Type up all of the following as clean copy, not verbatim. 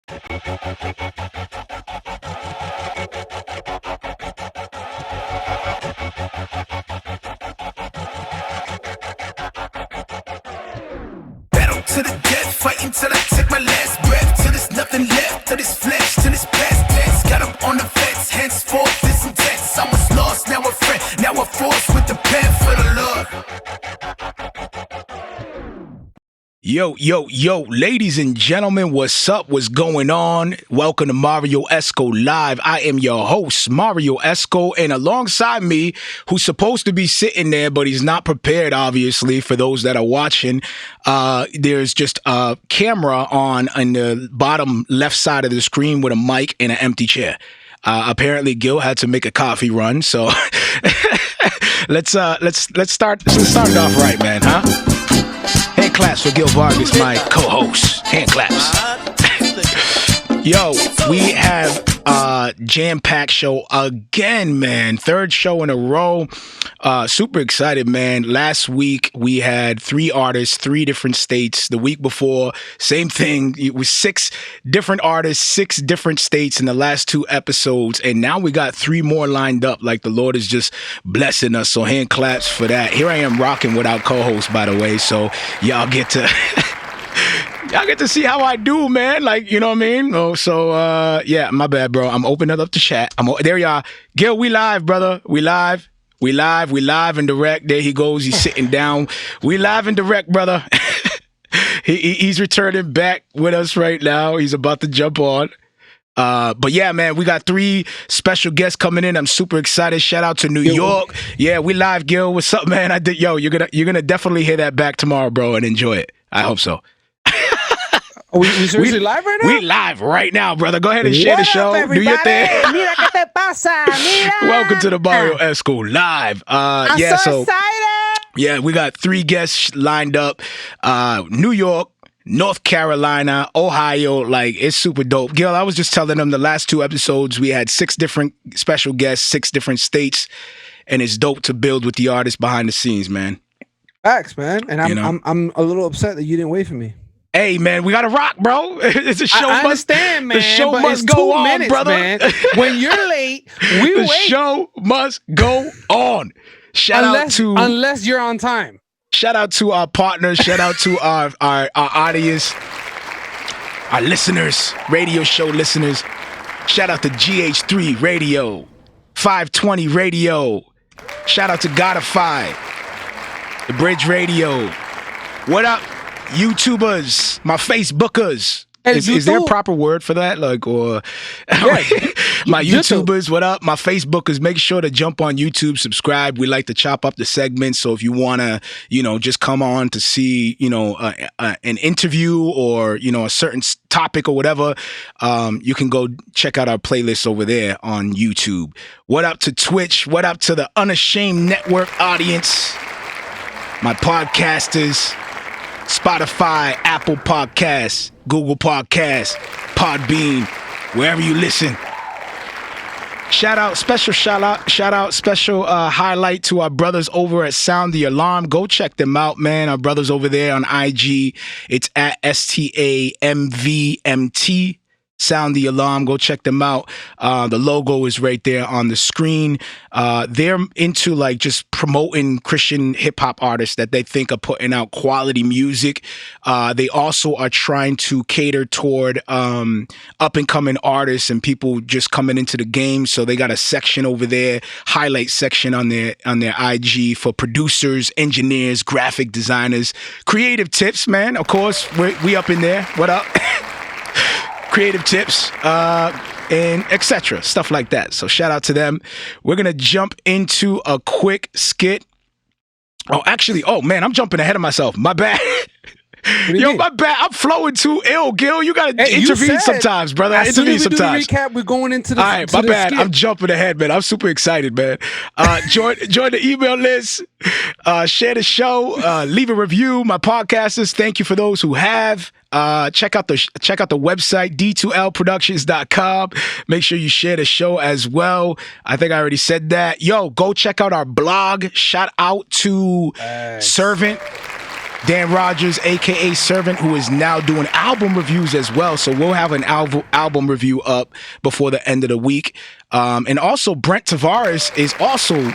Battle to the death, fighting till I take my last breath, till there's nothing left of this flesh, till this past tense. Got up on the fence, henceforth this intense. I was lost, now a friend, now a force with the pen for the Lord. Yo, ladies and gentlemen, what's up? What's going on? Welcome to Marrio Esco Live. I am your host, Marrio Esco, and alongside me, who's supposed to be sitting there, but he's not prepared, obviously, for those that are watching, there's just a camera on the bottom left side of the screen with a mic and an empty chair. Apparently, Gil had to make a coffee run, so let's start it off right, man, huh? Hand claps for Gil Vargas, my co-host. Hand claps. Yo, we have a jam-packed show again, man. Third show in a row. Super excited, man. Last week, we had 3 artists, 3 different states. The week before, same thing. It was 6 different artists, 6 different states in the last 2 episodes. And now we got 3 more lined up. Like the Lord is just blessing us. So hand claps for that. Here I am rocking without co-host, by the way. So y'all get to... Y'all get to see how I do, man. Like, you know what I mean? Oh, so, yeah, my bad, bro. I'm opening up the chat. There y'all. Gil, we live, brother. We live and direct. There he goes. He's sitting down. We live and direct, brother. He's returning back with us right now. He's about to jump on. But yeah, man, we got 3 special guests coming in. I'm super excited. Shout out to New York. Yeah, we live, Gil. What's up, man? You're gonna definitely hear that back tomorrow, bro, and enjoy it. I hope so. Are we seriously live right now? We live right now, brother. Go ahead and share the show. Up, do your thing. Mira que te pasa. Mira. Welcome to the Marrio Esco Live. I'm so excited. Yeah, we got 3 guests lined up. New York, North Carolina, Ohio. Like, it's super dope. Gil, I was just telling them the last 2 episodes, we had 6 different special guests, 6 different states, and it's dope to build with the artists behind the scenes, man. Facts, man. And I'm a little upset that you didn't wait for me. Hey, man, we gotta rock, bro. It's a show. I understand, man. The show but must it's go 2 on, minutes, brother. Man. When you're late, we the wait. The show must go on. Unless you're on time. Shout out to our partners. Shout out to our audience, our listeners, radio show listeners. Shout out to GH3 Radio, 520 Radio. Shout out to Godify, the Bridge Radio. What up, YouTubers, my Facebookers? Is there a proper word for that? Like, or my YouTubers, what up? My Facebookers, make sure to jump on YouTube, subscribe. We like to chop up the segments. So if you want to, just come on to see, an interview or, a certain topic or whatever, you can go check out our playlist over there on YouTube. What up to Twitch? What up to the Unashamed Network audience? My podcasters, Spotify, Apple Podcasts, Google Podcasts, Podbean, wherever you listen. Special highlight to our brothers over at Sound the Alarm. Go check them out, man. Our brothers over there on IG. It's at STAMVMT. Sound the Alarm. Go check them out. The logo is right there on the screen. They're into like just promoting Christian hip hop artists that they think are putting out quality music. They also are trying to cater toward up and coming artists and people just coming into the game. So they got a section over there, highlight section on their IG for producers, engineers, graphic designers, creative tips, man. Of course, we up in there. What up? Creative tips, and etc. Stuff like that. So shout out to them. We're going to jump into a quick skit. Oh, man, I'm jumping ahead of myself. My bad. My bad. I'm flowing too ill, Gil. You got to intervene sometimes, brother. Intervene sometimes. Do the recap, we're going into the all right, my bad. Skit. I'm jumping ahead, man. I'm super excited, man. Join the email list. Share the show. Leave a review. My podcasters, thank you for those who have. Check out the website, d2lproductions.com. Make sure you share the show as well. I think I already said that. Yo, go check out our blog. Shout out to Servant. Dan Rogers, aka Servant, who is now doing album reviews as well. So we'll have an album review up before the end of the week. And also Brent Tavares is also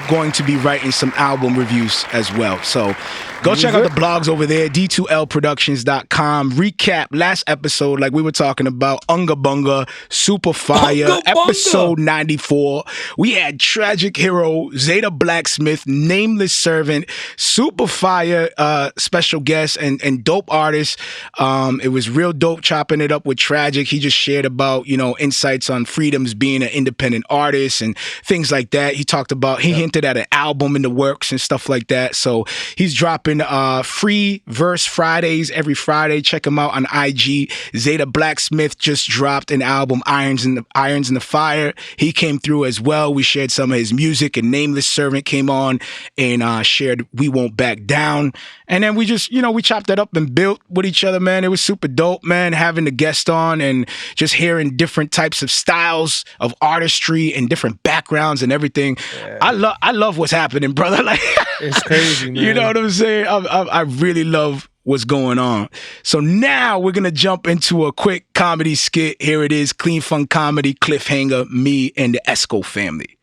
going to be writing some album reviews as well. So go check out the blogs over there, d2lproductions.com. Recap last episode, like we were talking about, Unga Bunga, Super Fire, episode 94. We had Tragic Hero, Zeta Blacksmith, Nameless Servant, Super Fire special guest, and dope artist. It was real dope chopping it up with Tragic. He just shared about, insights on Freedom's being an independent artist and things like that. He talked about, he hinted at an album in the works and stuff like that. So he's dropping free verse Fridays every Friday. Check him out on IG. Zeta Blacksmith just dropped an album, Irons in the Fire. He came through as well. We shared some of his music, and Nameless Servant came on and shared We Won't Back Down. And then we just, we chopped that up and built with each other, man. It was super dope, man, having the guest on and just hearing different types of styles of artistry and different backgrounds and everything. Yeah. I love what's happening, brother. Like, it's crazy, man. You know what I'm saying? I really love what's going on. So now we're going to jump into a quick comedy skit. Here it is, Clean Fun Comedy, Cliffhanger, me and the Esco family.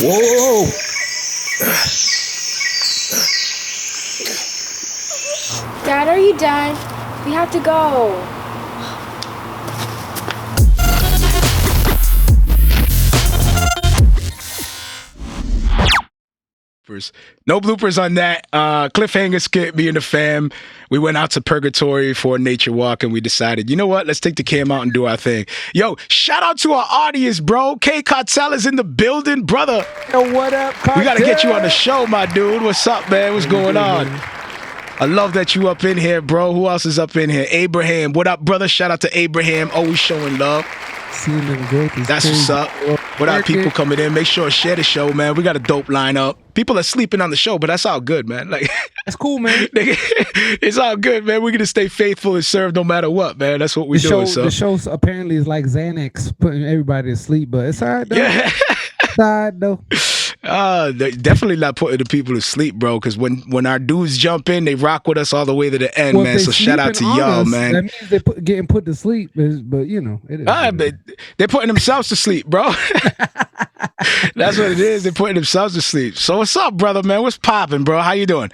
Whoa! Dad, are you done? We have to go. No bloopers on that. Cliffhanger skit, me and the fam. We went out to Purgatory for a nature walk and we decided, you know what? Let's take the cam out and do our thing. Yo, shout out to our audience, bro. K Cartel is in the building, brother. Yo, what up, Cartel? We got to get you on the show, my dude. What's up, man? What's going on? I love that you up in here, bro. Who else is up in here? Abraham. What up, brother? Shout out to Abraham. Always showing love. Seeing them growth is That's crazy. What's up. What up, people coming in? Make sure to share the show, man. We got a dope lineup. People are sleeping on the show, but that's all good, man. Like, that's cool, man. It's all good, man. We're gonna stay faithful and serve no matter what, man. That's what we do. The show apparently is like Xanax, putting everybody to sleep, but it's all right, though. Yeah. It's all right, though. They're definitely not putting the people to sleep, bro. Because when our dudes jump in, they rock with us all the way to the end, man. So shout out to y'all, man. That means they're getting put to sleep, but it is. But they're putting themselves to sleep, bro. That's what it is. They're putting themselves to sleep. So what's up, brother, man? What's popping, bro? How you doing?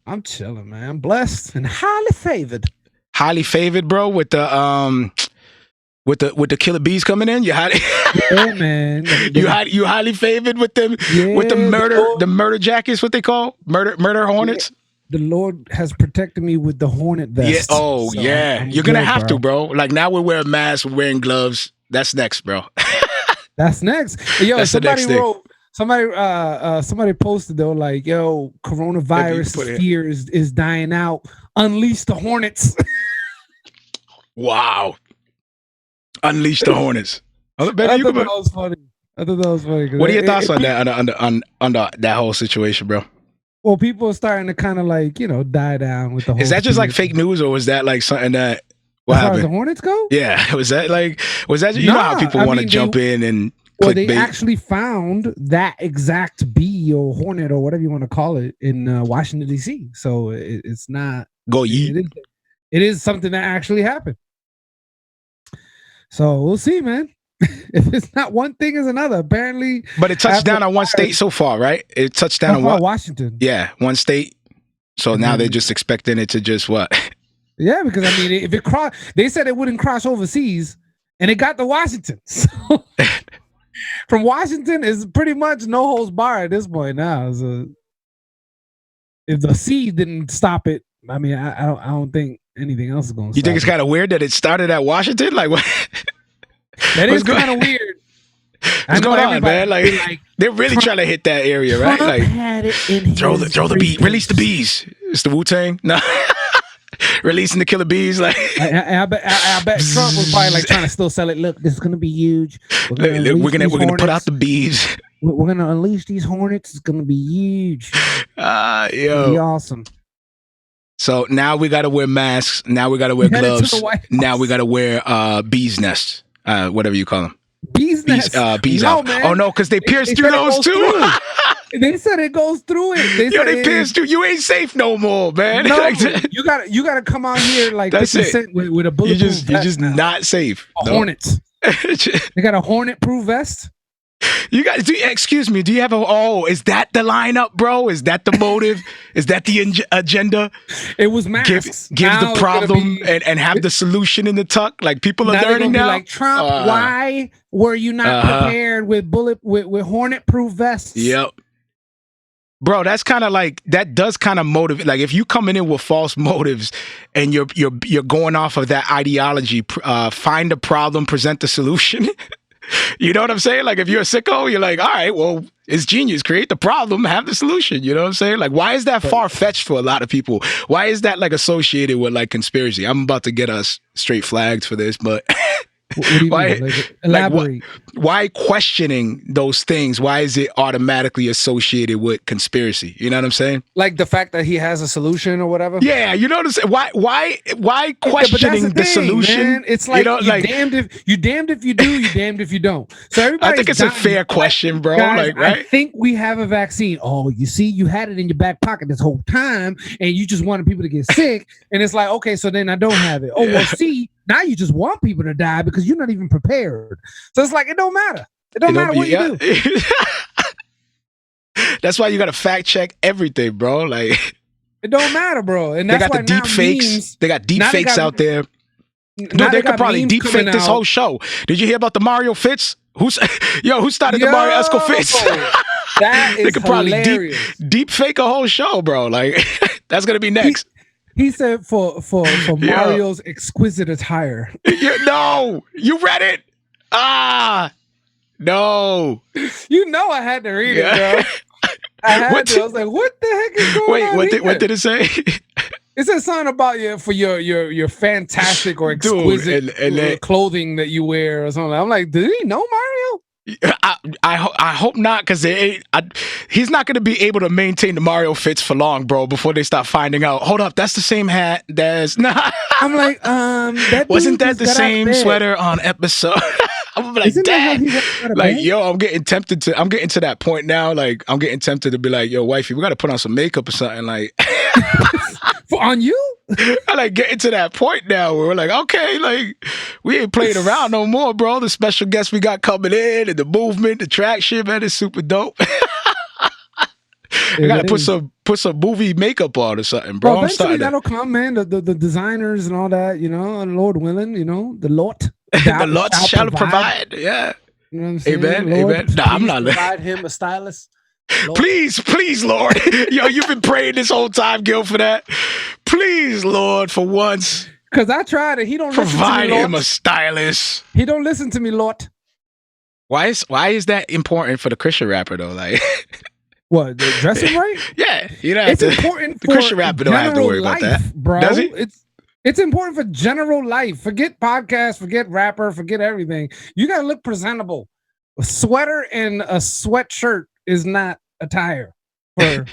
I'm chilling, man. I'm blessed and highly favored. Highly favored, bro. With the killer bees coming in, you highly yeah, man. you highly favored with them with the murder jackets, what they call murder hornets. Yeah. The Lord has protected me with the hornet vest. Yeah. Oh, so yeah. You're gonna have to, bro. Like now we're wearing masks, we're wearing gloves. That's next, bro. That's next. Yo, that's somebody wrote. Somebody posted though, like, yo, coronavirus fear is dying out. Unleash the hornets. Wow. Unleash the hornets. I thought that was funny. What are your thoughts on that on that whole situation, bro? Well, people are starting to kind of like, die down with the whole. Is that just like fake news, or was that like something that what happened? As far as the hornets go? Yeah. Was that you know how people want to jump in and well, they actually found that exact bee or hornet or whatever you want to call it in Washington, D.C. So it's not go yeet. It is something that actually happened. So we'll see, man. If it's not one thing, is another. Apparently, but it touched down on one state so far, right? It touched down on what? Washington. Yeah, one state. So now they're just expecting it to just what? Yeah, because I mean, if it they said it wouldn't cross overseas, and it got to Washington. So from Washington is pretty much no holds bar at this point now. So if the sea didn't stop it, I mean, I don't think anything else is going to. You think it's kind of weird that it started at Washington? Like what? That is kind of weird. What's going on, man? Like they're really trying to hit that area, right? Like throw the bee, release the bees. It's the Wu-Tang. No. Releasing the killer bees, like I bet Trump was probably like trying to still sell it. Look, this is gonna be huge. We're gonna put out the bees. We're gonna unleash these hornets. It's gonna be huge. Yo, it'll be awesome. So now we gotta wear masks. Now we gotta wear gloves. Now we gotta wear bees nests, whatever you call them. Bees nests. Bees out. Man. Oh no, because they pierce through those too. They said it goes through it. They pierce through. You ain't safe no more, man. No, you gotta come out here like 50 with a bulletproof vest. You're just not safe. Hornets. They got a hornet-proof vest. Excuse me. Do you have is that the lineup, bro? Is that the motive? Is that the agenda? It was masks. Give the problem and have the solution in the tuck. Like people are learning now. Like Trump, why were you not prepared with hornet-proof vests? Yep. Bro, that's kind of like that does kind of motivate. Like if you coming in with false motives and you're going off of that ideology, find a problem, present the solution. You know what I'm saying? Like if you're a sicko, you're like, all right, well, it's genius. Create the problem, have the solution. You know what I'm saying? Like, why is that far-fetched for a lot of people? Why is that like associated with like conspiracy? I'm about to get us straight flagged for this, but what do you mean? Like, elaborate. Why questioning those things? Why is it automatically associated with conspiracy? You know what I'm saying? Like the fact that he has a solution or whatever. Yeah, you know what I'm saying? Why questioning the solution? Man. It's like, damned if you do, you damned if you don't. So everybody, I think it's a fair question, bro. Guys, like, right? I think we have a vaccine. Oh, you see, you had it in your back pocket this whole time, and you just wanted people to get sick. And it's like, okay, so then I don't have it. Oh, well, see. Now you just want people to die because you're not even prepared. So it's like, it don't matter. It don't matter what you do. That's why you got to fact check everything, bro. Like, it don't matter, bro. And that's they got the deep fakes. They got deep fakes out there. No, they could probably deep fake this whole show. Did you hear about the Mario Fitz? Who started the Marrio Esco Fitz? That is they could hilarious. Probably deep fake a whole show, bro. Like, that's gonna be next. He said for Mario's exquisite attire. No, you read it. No. You know I had to read it, bro. I was like, what the heck is going on? What did it say? It said something about your fantastic or exquisite clothing that you wear or something. I'm like, did he know Mario? I hope not, because he's not going to be able to maintain the Mario fits for long, bro, before they start finding out. Hold up, that's the same hat. I'm like, wasn't that the same sweater on episode? I'm like, damn. Like, yo, I'm getting to that point now. Like, I'm getting tempted to be like, yo, wifey, we got to put on some makeup or something. Like, on you? I like getting to that point now where we're like, okay, like we ain't playing around no more, bro. The special guests we got coming in and the movement, the traction, man, is super dope. I gotta put some movie makeup on or something, bro. Eventually that'll come, man. The designers and all that, you know, Lord willing, you know, the Lord. The Lord shall provide. Yeah. You know what I'm saying? Amen. Lord, amen. No, I'm not. Provide him a stylist. Lord. Please, Lord. Yo, you've been praying this whole time, Gil, for that. Please, Lord, for once. Because I tried it. He don't provide listen to me, him a stylist. He don't listen to me, Lord. Why is that important for the Christian rapper though? Like, what, the dressing right? Yeah, you know, it's important for the Christian rapper don't have to worry life, about that, bro. Does he? It's important for general life. Forget podcast, forget rapper, forget everything. You gotta look presentable. A sweater and a sweatshirt is not attire for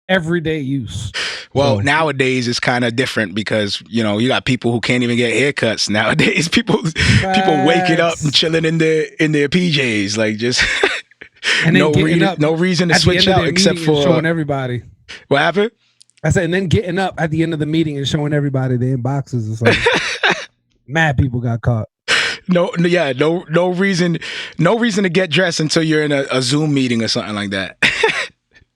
everyday use. Well, nowadays it's kind of different because, you know, you got people who can't even get haircuts nowadays. People waking up and chilling in their PJs, like just and no reason to switch out except for showing everybody. What happened? I said, and then getting up at the end of the meeting and showing everybody their inboxes or something. Mad people got caught. No reason to get dressed until you're in a Zoom meeting or something like that.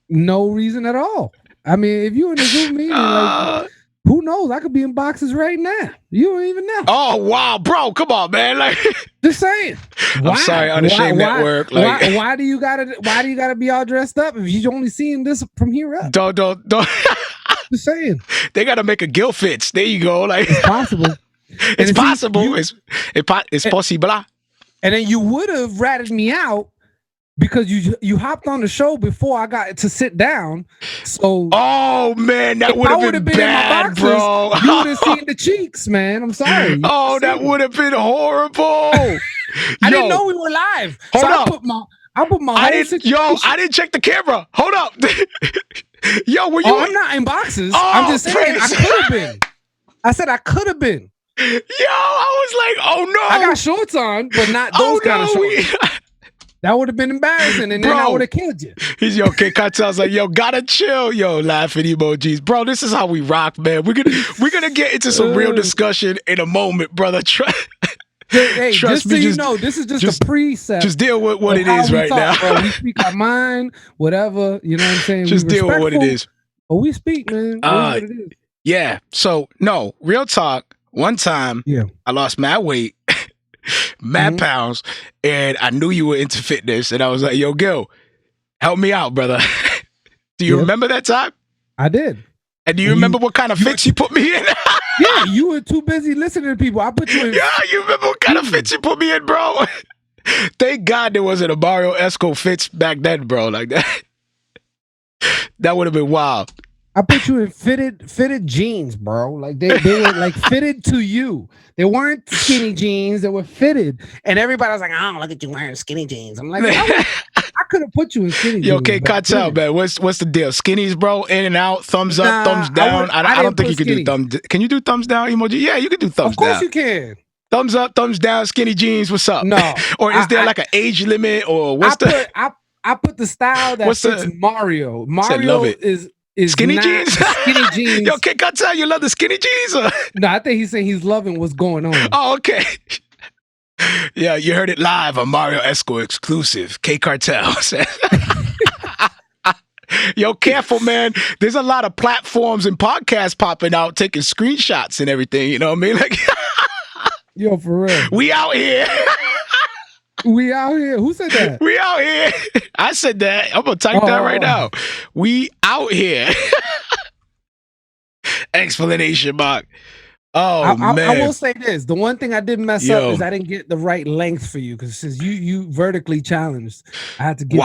No reason at all. I mean, if you in the Zoom meeting, like, who knows? I could be in boxes right now. You don't even know. Oh wow, bro, come on, man. Like, just saying. I'm sorry, Unashamed Network. Like, why do you gotta be all dressed up if you only seeing this from here up? Don't. Just saying. They gotta make a gill fits. There you go. Like, it's possible. It's possible. It's possible. And then you would have ratted me out because you hopped on the show before I got to sit down. So oh man, that would have been bad, boxes, bro. You would have seen the cheeks, man. I'm sorry. Oh, that would have been horrible. I didn't know we were live. Hold so up. I put my I didn't check the camera. Hold up. Yo, were you? I'm not in boxes. I'm just saying I could have been. I said I could have been. Yo, I was like, oh no. I got shorts on, but not those kind of shorts. That would have been embarrassing, and then I would have killed you. He's okay. Cartel's like, yo, gotta chill, yo, laughing emojis, bro. This is how we rock, man. We're gonna get into some real discussion in a moment, brother. Hey, trust me. You know, this is just a preset. Just deal with what it is right now. Bro. We speak our mind, whatever. You know what I'm saying? Just deal with what it is. But we speak, man. What it is. Yeah. So no, real talk. One time, I lost mad weight, mad pounds, and I knew you were into fitness, and I was like, yo, Gil, help me out, brother. Do you remember that time? I did. And do you remember what kind of fits you put me in? Yeah, you were too busy listening to people. I put you in. Yeah, you remember what kind of fits you put me in, bro? Thank God there wasn't a Marrio Esco fits back then, bro. Like that. That would have been wild. I put you in fitted jeans, bro. Like they were like fitted to you. They weren't skinny jeans. They were fitted, and everybody was like, "I don't look at you wearing skinny jeans." I'm like, I could have put you in skinny jeans. Yo, okay, Cartel, man. What's the deal? Skinnies, bro. In and out. Thumbs up, thumbs down. I don't think you can do thumbs. Can you do thumbs down emoji? Yeah, you can do thumbs down. Of course you can. Thumbs up, thumbs down. Skinny jeans. What's up? No. Or is there like an age limit, or what's I put the style that fits Mario. Mario is skinny jeans? Skinny jeans. Yo, can I tell you love the skinny jeans? No, I think he's saying he's loving what's going on. Oh, okay. Yeah, you heard it live on Marrio Esco exclusive. K Cartel. Yo, careful, man. There's a lot of platforms and podcasts popping out, taking screenshots and everything. You know what I mean? Like, yo, for real. We out here. We out here. Who said that? We out here. I said that. I'm going to type that right now. We out here. Explanation mark. Oh, man. I will say this. The one thing I did mess up is I didn't get the right length for you because since you vertically challenged, I had to get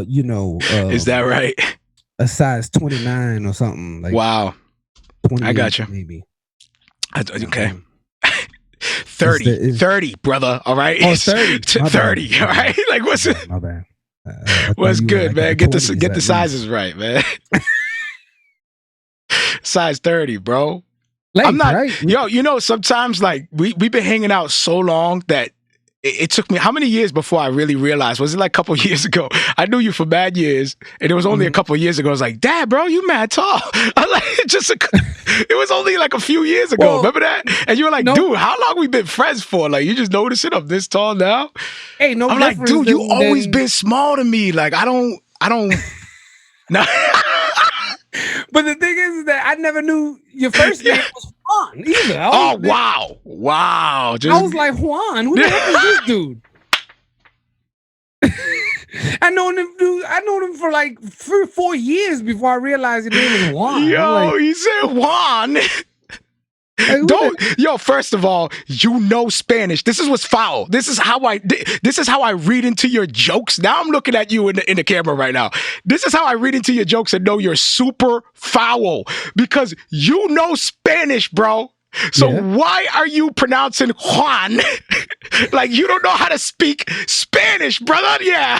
you is that right? A size 29 or something. Like wow. I got you. Maybe. Okay. 30, brother. All right. Oh, 30. 30. All right. Like, what's it? My bad. What's good, man? Get the sizes right, man. Size 30, bro. Like, I'm not. Right? Yo, you know, sometimes like we've been hanging out so long that it took me how many years before I really realized? Was it like a couple of years ago? I knew you for bad years, and it was only a couple of years ago. I was like, Dad, bro, you mad tall. I like it was only like a few years ago. Well, remember that? And you were like, dude, how long we been friends for? Like, you just noticing I'm this tall now? Hey, no. I'm like, dude, you always been small to me. Like, I don't. No. But the thing is that I never knew your first name was Juan either. Wow. I was like, Juan, who the heck is this dude? I known him for like 3 or 4 years before I realized his name was Juan. Yo, he said Juan. Yo, first of all, you know Spanish. This is what's foul. This is how I read into your jokes. Now I'm looking at you in the camera right now. This is how I read into your jokes and know you're super foul because you know Spanish, bro. So why are you pronouncing Juan like you don't know how to speak Spanish, brother? Yeah.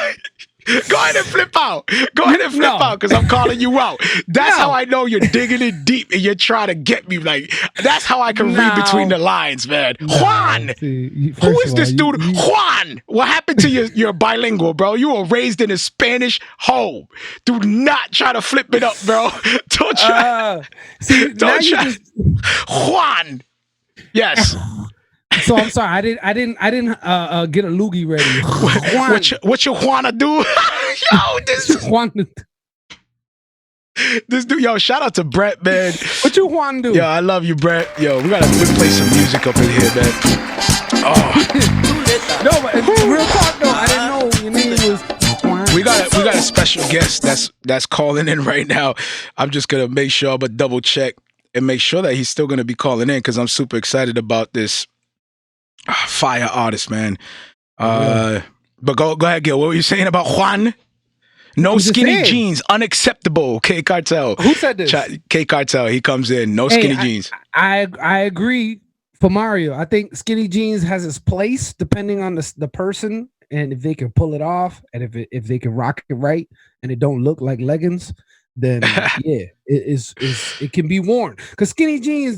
Go ahead and flip out. Go ahead and flip out because I'm calling you out. That's how I know you're digging it deep and you're trying to get me. Like, that's how I can read between the lines, man. Juan! Who is this dude? Juan! What happened to your bilingual, bro? You were raised in a Spanish home. Do not try to flip it up, bro. Don't try. Juan! Yes. So I'm sorry, I didn't get a loogie ready. What you wanna do? Yo, this is Juan. This dude, yo, shout out to Brett, man. What you want to do? Yo, I love you, Brett. Yo, we gotta play some music up in here, man. Oh. No, but real talk though, I didn't know your name was. We got a special guest that's calling in right now. I'm just gonna make sure I'm gonna double check and make sure that he's still gonna be calling in because I'm super excited about this fire artist, man. But go ahead, Gil. What were you saying about Juan? No skinny jeans, unacceptable. K Cartel. Who said this? K Cartel. He comes in. No skinny jeans. I agree for Mario. I think skinny jeans has its place depending on the person and if they can pull it off and if they can rock it right and it don't look like leggings, then yeah, it can be worn. Because skinny jeans,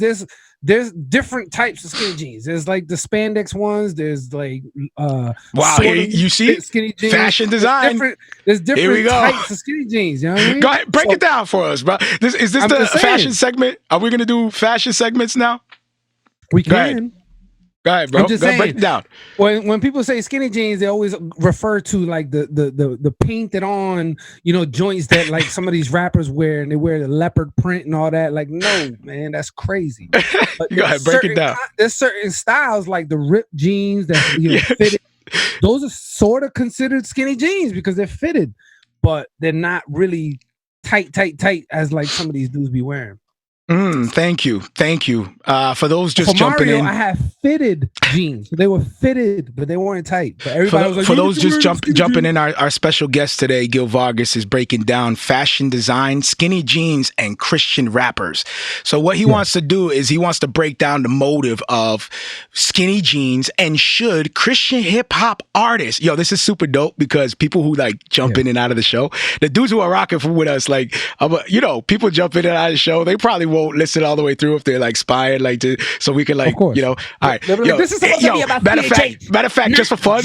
there's different types of skinny jeans. There's like the spandex ones. There's like wow, you see skinny jeans. Fashion design. There's different types of skinny jeans. You know what I mean? Go ahead, break it down for us, bro. Is this the fashion segment? Are we gonna do fashion segments now? We can. Go ahead, bro. I'm just saying, break it down. When people say skinny jeans, they always refer to like the painted on, joints that like some of these rappers wear, and they wear the leopard print and all that. Like, no, man, that's crazy. But go ahead, break it down. There's certain styles like the ripped jeans that fitted. Those are sort of considered skinny jeans because they're fitted, but they're not really tight as like some of these dudes be wearing. Thank you. For those just jumping Mario, in, I have fitted jeans. They were fitted, but they weren't tight. But everybody was like, for those just jumping in, our special guest today, Gil Vargas, is breaking down fashion design, skinny jeans, and Christian rappers. So what he wants to do is he wants to break down the motive of skinny jeans and should Christian hip hop artists. Yo, this is super dope because people who like jump in and out of the show, the dudes who are rocking with us, like people jump in and out of the show, they probably won't listen all the way through if they're like inspired, like so we can like all right. This is supposed to be about matter of fact, just for fun,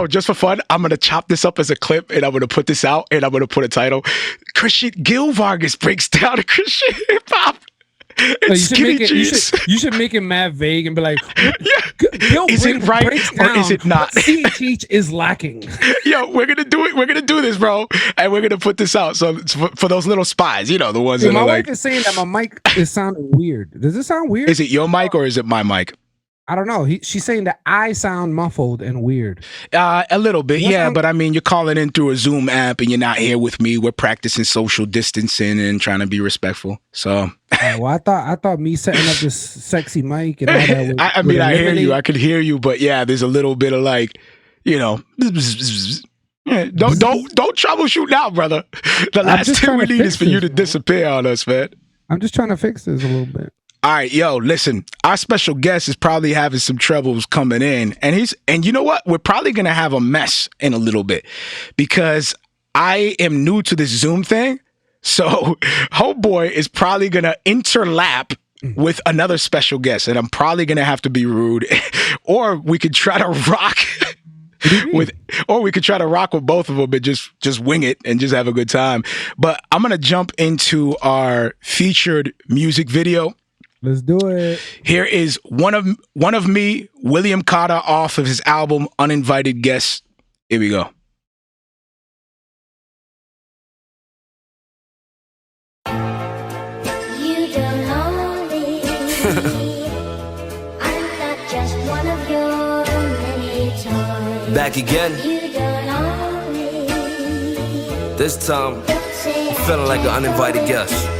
just for fun, I'm gonna chop this up as a clip and I'm gonna put this out and I'm gonna put a title: Christian Gil Vargas breaks down a Christian hip hop. You should make it mad vague and be like, is it right or is it not? CHH is lacking. Yo, we're gonna do it. We're gonna do this, bro, and we're gonna put this out. So for those little spies, the ones that my are wife is saying that my mic is sounding weird. Does it sound weird? Is it your mic or is it my mic? I don't know. She's saying that I sound muffled and weird. A little bit, but I mean, you're calling in through a Zoom app and you're not here with me. We're practicing social distancing and trying to be respectful. So, well, I thought me setting up this sexy mic and all that. I mean, I hear you. I could hear you, but yeah, there's a little bit of like, don't troubleshoot now, brother. The last thing we need is for you to disappear on us, man. I'm just trying to fix this a little bit. All right, yo, listen, our special guest is probably having some troubles coming in. And you know what? We're probably going to have a mess in a little bit because I am new to this Zoom thing. So homeboy is probably going to interlap with another special guest. And I'm probably going to have to be rude. Or we could try to rock with both of them and just wing it and just have a good time. But I'm going to jump into our featured music video. Let's do it. Here is one of me, William Cata, off of his album Uninvited Guest. Here we go. You don't know me. I'm not just one of your many toys. Back again. You don't know me. This time, I'm feeling like an uninvited guest.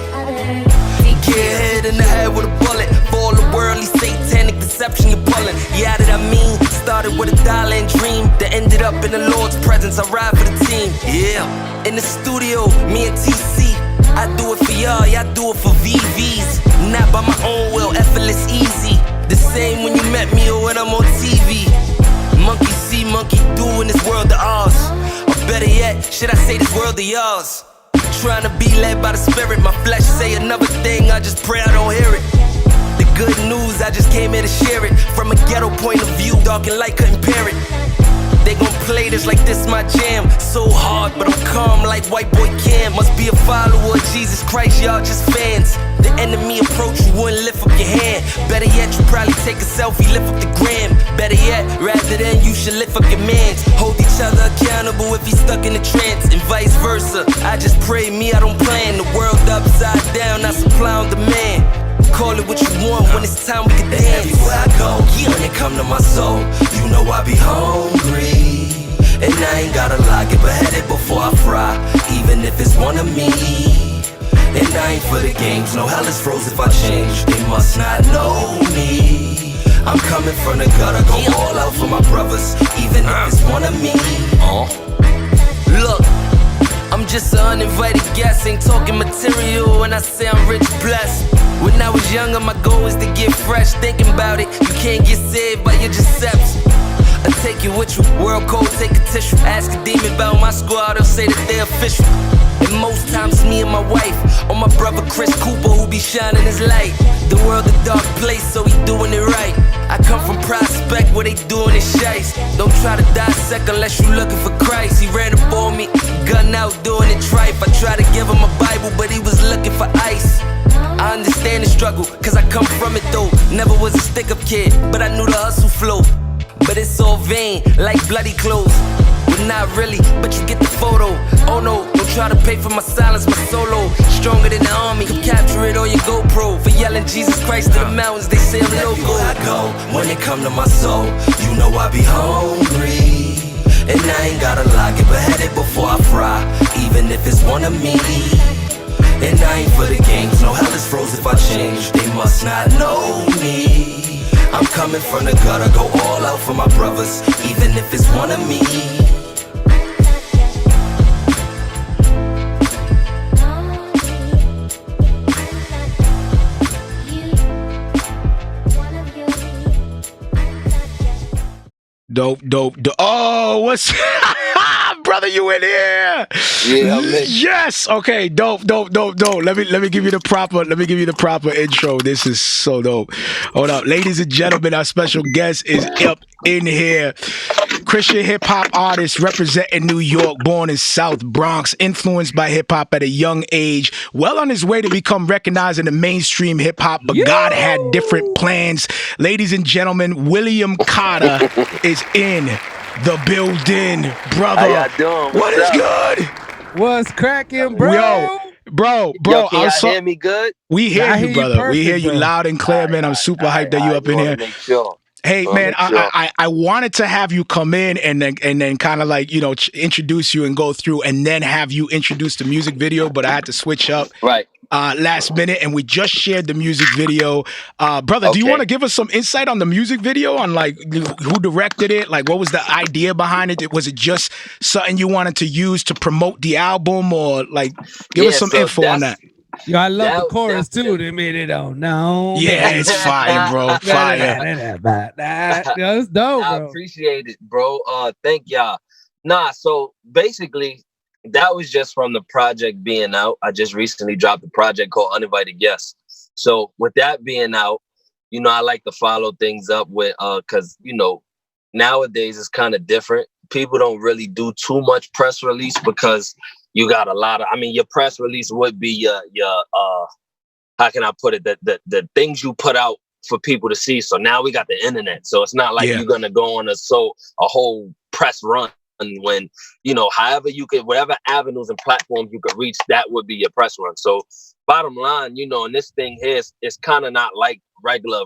Get hit in the head with a bullet. For all the worldly satanic deception you're pulling. Yeah, that I mean. Started with a $1 and dream that ended up in the Lord's presence. I ride for the team. Yeah. In the studio, me and TC. I do it for y'all, y'all do it for VVs. Not by my own will, effortless easy. The same when you met me or when I'm on TV. Monkey see, monkey do in this world of ours. Or better yet, should I say this world of yours? Trying to be led by the spirit. My flesh say another thing, I just pray I don't hear it. The good news, I just came here to share it. From a ghetto point of view, dark and light couldn't pair it. They gon' play this like this my jam. So hard, but I'm calm like white boy Cam. Must be a follower of Jesus Christ, y'all just fans. The enemy approach, you wouldn't lift up your hand. Better yet, you probably take a selfie, lift up the gram. Better yet, rather than you should lift up your mans. Hold each other accountable if he's stuck in a trance, and vice versa. I just pray, me, I don't plan. The world upside down, I supply on demand. Call it what you want when it's time we can dance. Everywhere I go, when it come to my soul, you know I be hungry. And I ain't gotta lie, get beheaded before I fry, even if it's one of me. And I ain't for the games, no hell is froze if I change. They must not know me. I'm coming from the gutter, go all out for my brothers, even if it's one of me. Look, I'm just an uninvited guest, ain't talking material when I say I'm rich blessed. When I was younger, my goal was to get fresh. Thinking about it, you can't get saved by your Giuseppes. I take it with you, world code, take a tissue. Ask a demon about my squad, they'll say that they official. And most times me and my wife, or my brother Chris Cooper who be shining his light. The world a dark place, so he doing it right. I come from Prospect where they doing it shice. Don't try to dissect unless you looking for Christ. He ran up on me, gun out doing it tripe. I tried to give him a Bible, but he was looking for ice. I understand the struggle, cause I come from it though. Never was a stick-up kid, but I knew the hustle flow. But it's all vain, like bloody clothes. But not really, but you get the photo. Oh no, don't try to pay for my silence, my solo. Stronger than the army, come capture it on your GoPro. For yelling Jesus Christ to the mountains, they say I'm local. Everywhere I go, when it come to my soul, you know I be hungry. And I ain't gotta lie, get beheaded before I fry, even if it's one of me. And I ain't for the games, no hell is froze if I change. They must not know me. I'm coming from the gutter, go all out for my brothers, even if it's one of me. Dope. Oh, what's brother? You in here? Yeah, I'm in. Yes. Okay. Dope. Let me give you the proper intro. This is so dope. Hold up, ladies and gentlemen, our special guest is up in here. Christian hip hop artist representing New York, born in South Bronx, influenced by hip hop at a young age, well on his way to become recognized in the mainstream hip hop, but God had different plans. Ladies and gentlemen, William Cata is in the building, brother. How y'all doing? What is good? What's cracking, bro? Yo, bro, Yo, can y'all hear me good? We hear you, brother. Perfect, we hear you bro. loud and clear, man. I'm super hyped that you up in here. Make sure. Hey man, I wanted to have you come in and then kind of like, you know, introduce you and go through and then have you introduce the music video, but I had to switch up last minute, and we just shared the music video. Brother, do you want to give us some insight on the music video, on like who directed it? Like what was the idea behind it? Was it just something you wanted to use to promote the album, or like give us some info on that? Yo, I love the chorus too. They made it on. No, yeah, it's fire, bro. Fire. That's dope, bro. I appreciate it, bro. Thank y'all. Nah, so basically, that was just from the project being out. I just recently dropped a project called Uninvited Guest. So with that being out, you know, I like to follow things up with, cause you know, nowadays it's kind of different. People don't really do too much press release because you got a lot of, I mean, your press release would be your how can I put it? The things you put out for people to see. So now we got the internet. So it's not like you're going to go on a whole press run when, you know, however you could, whatever avenues and platforms you could reach, that would be your press run. So bottom line, you know, and this thing here is kind of not like regular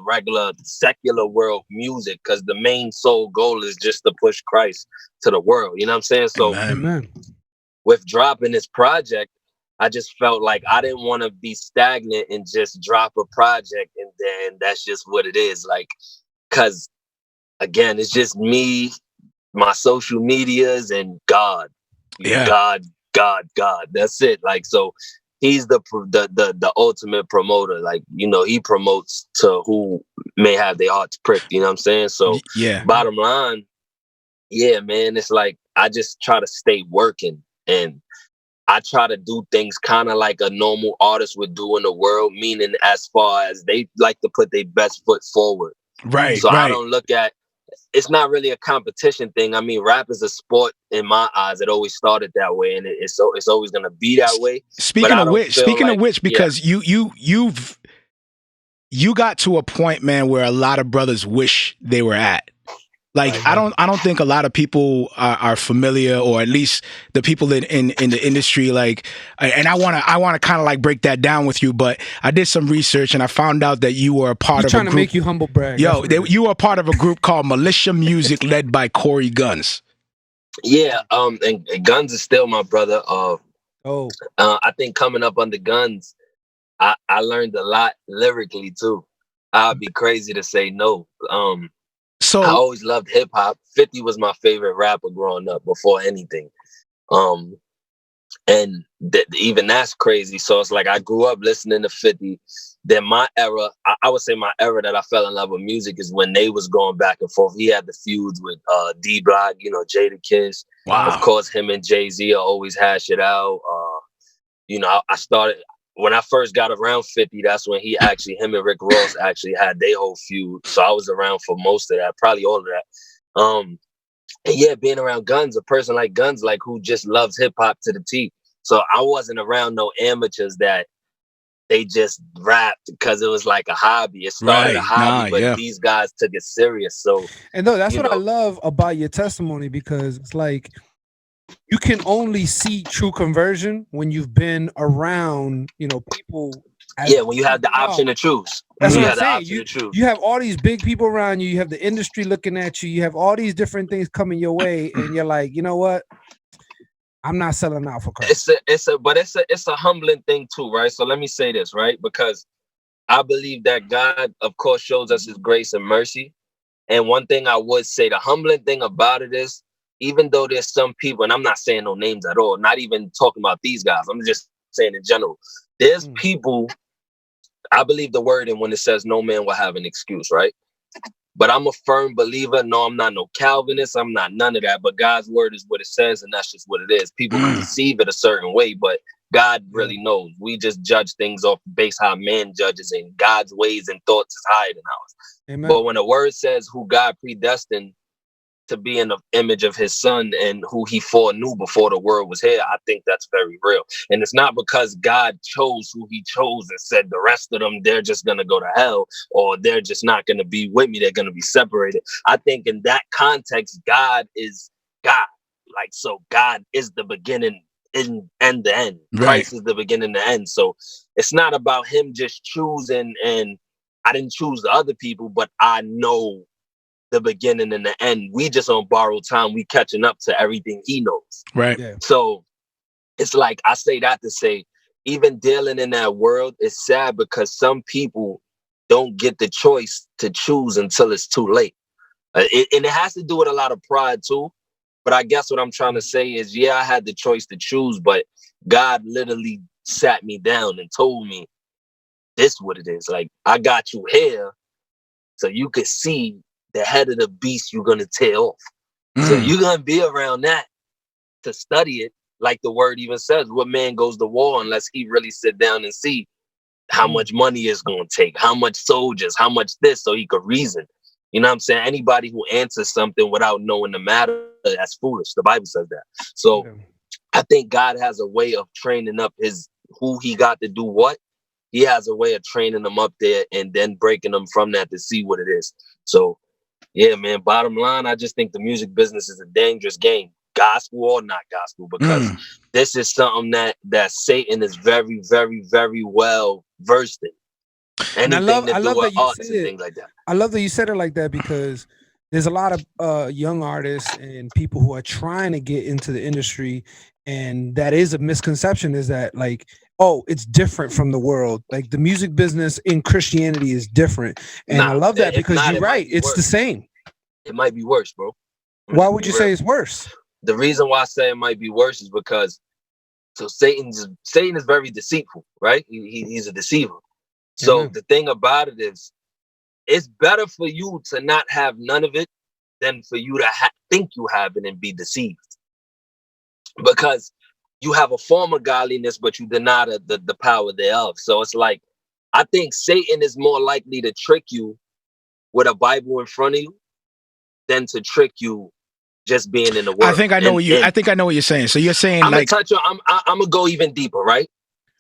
secular world music, because the main sole goal is just to push Christ to the world. You know what I'm saying? So Amen. With dropping this project, I just felt like I didn't want to be stagnant and just drop a project and then that's just what it is. Like, cause again, it's just me, my social medias, and God. Yeah. God. That's it. Like, so he's the ultimate promoter. Like, you know, he promotes to who may have their hearts pricked. You know what I'm saying? So bottom line, yeah, man, it's like I just try to stay working. And I try to do things kind of like a normal artist would do in the world, meaning as far as they like to put their best foot forward. Right. So I don't look at it's not really a competition thing. I mean, rap is a sport in my eyes. It always started that way, and it's always gonna be that way. Speaking of which, because you got to a point, man, where a lot of brothers wish they were at. Like, I don't think a lot of people are familiar, or at least the people in the industry. Like, and I wanna kind of like break that down with you. But I did some research and I found out that you were a part of a group. Trying to make you humble brag. Yo, you were a part of a group called Militia Music, led by Cory Gunz. Yeah, and Gunz is still my brother. I think coming up under Gunz, I learned a lot lyrically too. I'd be crazy to say no. So I always loved hip hop. 50 was my favorite rapper growing up before anything. And even that's crazy. So it's like I grew up listening to 50. Then my era, I would say my era that I fell in love with music is when they was going back and forth. He had the feuds with D Block, Jada Kiss. Wow. Of course, him and Jay-Z always hash it out. I started when I first got around 50, that's when him and Rick Ross actually had their whole feud. So I was around for most of that, probably all of that. And yeah, being around Gunz, a person like Gunz, like who just loves hip hop to the T. So I wasn't around no amateurs that they just rapped because it was like a hobby. It started a hobby, but these guys took it serious. So, and no, that's what I love about your testimony, because it's like, you can only see true conversion when you've been around, people. When you have the option to choose. That's what I'm saying. You have all these big people around you. You have the industry looking at you. You have all these different things coming your way, and you're like, you know what? I'm not selling out for Christ. It's a humbling thing too, right? So let me say this, right? Because I believe that God, of course, shows us His grace and mercy. And one thing I would say, the humbling thing about it is, even though there's some people, and I'm not saying no names at all, not even talking about these guys, I'm just saying in general, there's people, I believe the word, and when it says no man will have an excuse, right? But I'm a firm believer. No, I'm not no Calvinist. I'm not none of that. But God's word is what it says, and that's just what it is. People can perceive it a certain way, but God really knows. We just judge things off based how man judges, and God's ways and thoughts is higher than ours. Amen. But when the word says who God predestined to be in the image of His Son and who He foreknew before the world was here, I think that's very real. And it's not because God chose who He chose and said the rest of them, they're just going to go to hell, or they're just not going to be with me. They're going to be separated. I think in that context, God is God. Like, so God is the beginning and the end. Right. Christ is the beginning and the end. So it's not about Him just choosing, and I didn't choose the other people, but I know the beginning and the end. We just on borrowed time. We catching up to everything He knows. Right. Yeah. So it's like, I say that to say, even dealing in that world is sad because some people don't get the choice to choose until it's too late. And it has to do with a lot of pride too. But I guess what I'm trying to say is, yeah, I had the choice to choose, but God literally sat me down and told me, this is what it is. Like, I got you here so you could see the head of the beast you're going to tear off. So you're going to be around that to study it. Like the word even says, what man goes to war unless he really sit down and see how much money it's going to take, how much soldiers, how much this, so he could reason. You know what I'm saying? Anybody who answers something without knowing the matter, that's foolish. The Bible says that. So I think God has a way of training up who He got to do what. He has a way of training them up there and then breaking them from that to see what it is. So yeah, man, bottom line, I just think the music business is a dangerous game, gospel or not gospel, because this is something that Satan is very, very, very well versed in. And I love that you said it. Things like that. I love that you said it like that, because there's a lot of young artists and people who are trying to get into the industry, and that is a misconception, is that like, oh, it's different from the world. Like the music business in Christianity is different. And I love that, because you're right. It's the same. It might be worse, bro. Why would you say it's worse? The reason why I say it might be worse is because Satan is very deceitful, right? He's a deceiver. So the thing about it is, it's better for you to not have none of it than for you to think you have it and be deceived. Because you have a form of godliness, but you deny the power thereof. So it's like, I think Satan is more likely to trick you with a Bible in front of you than to trick you just being in the world. I think I know what you're saying. So you're saying I'm like gonna touch on. I'm gonna go even deeper, right?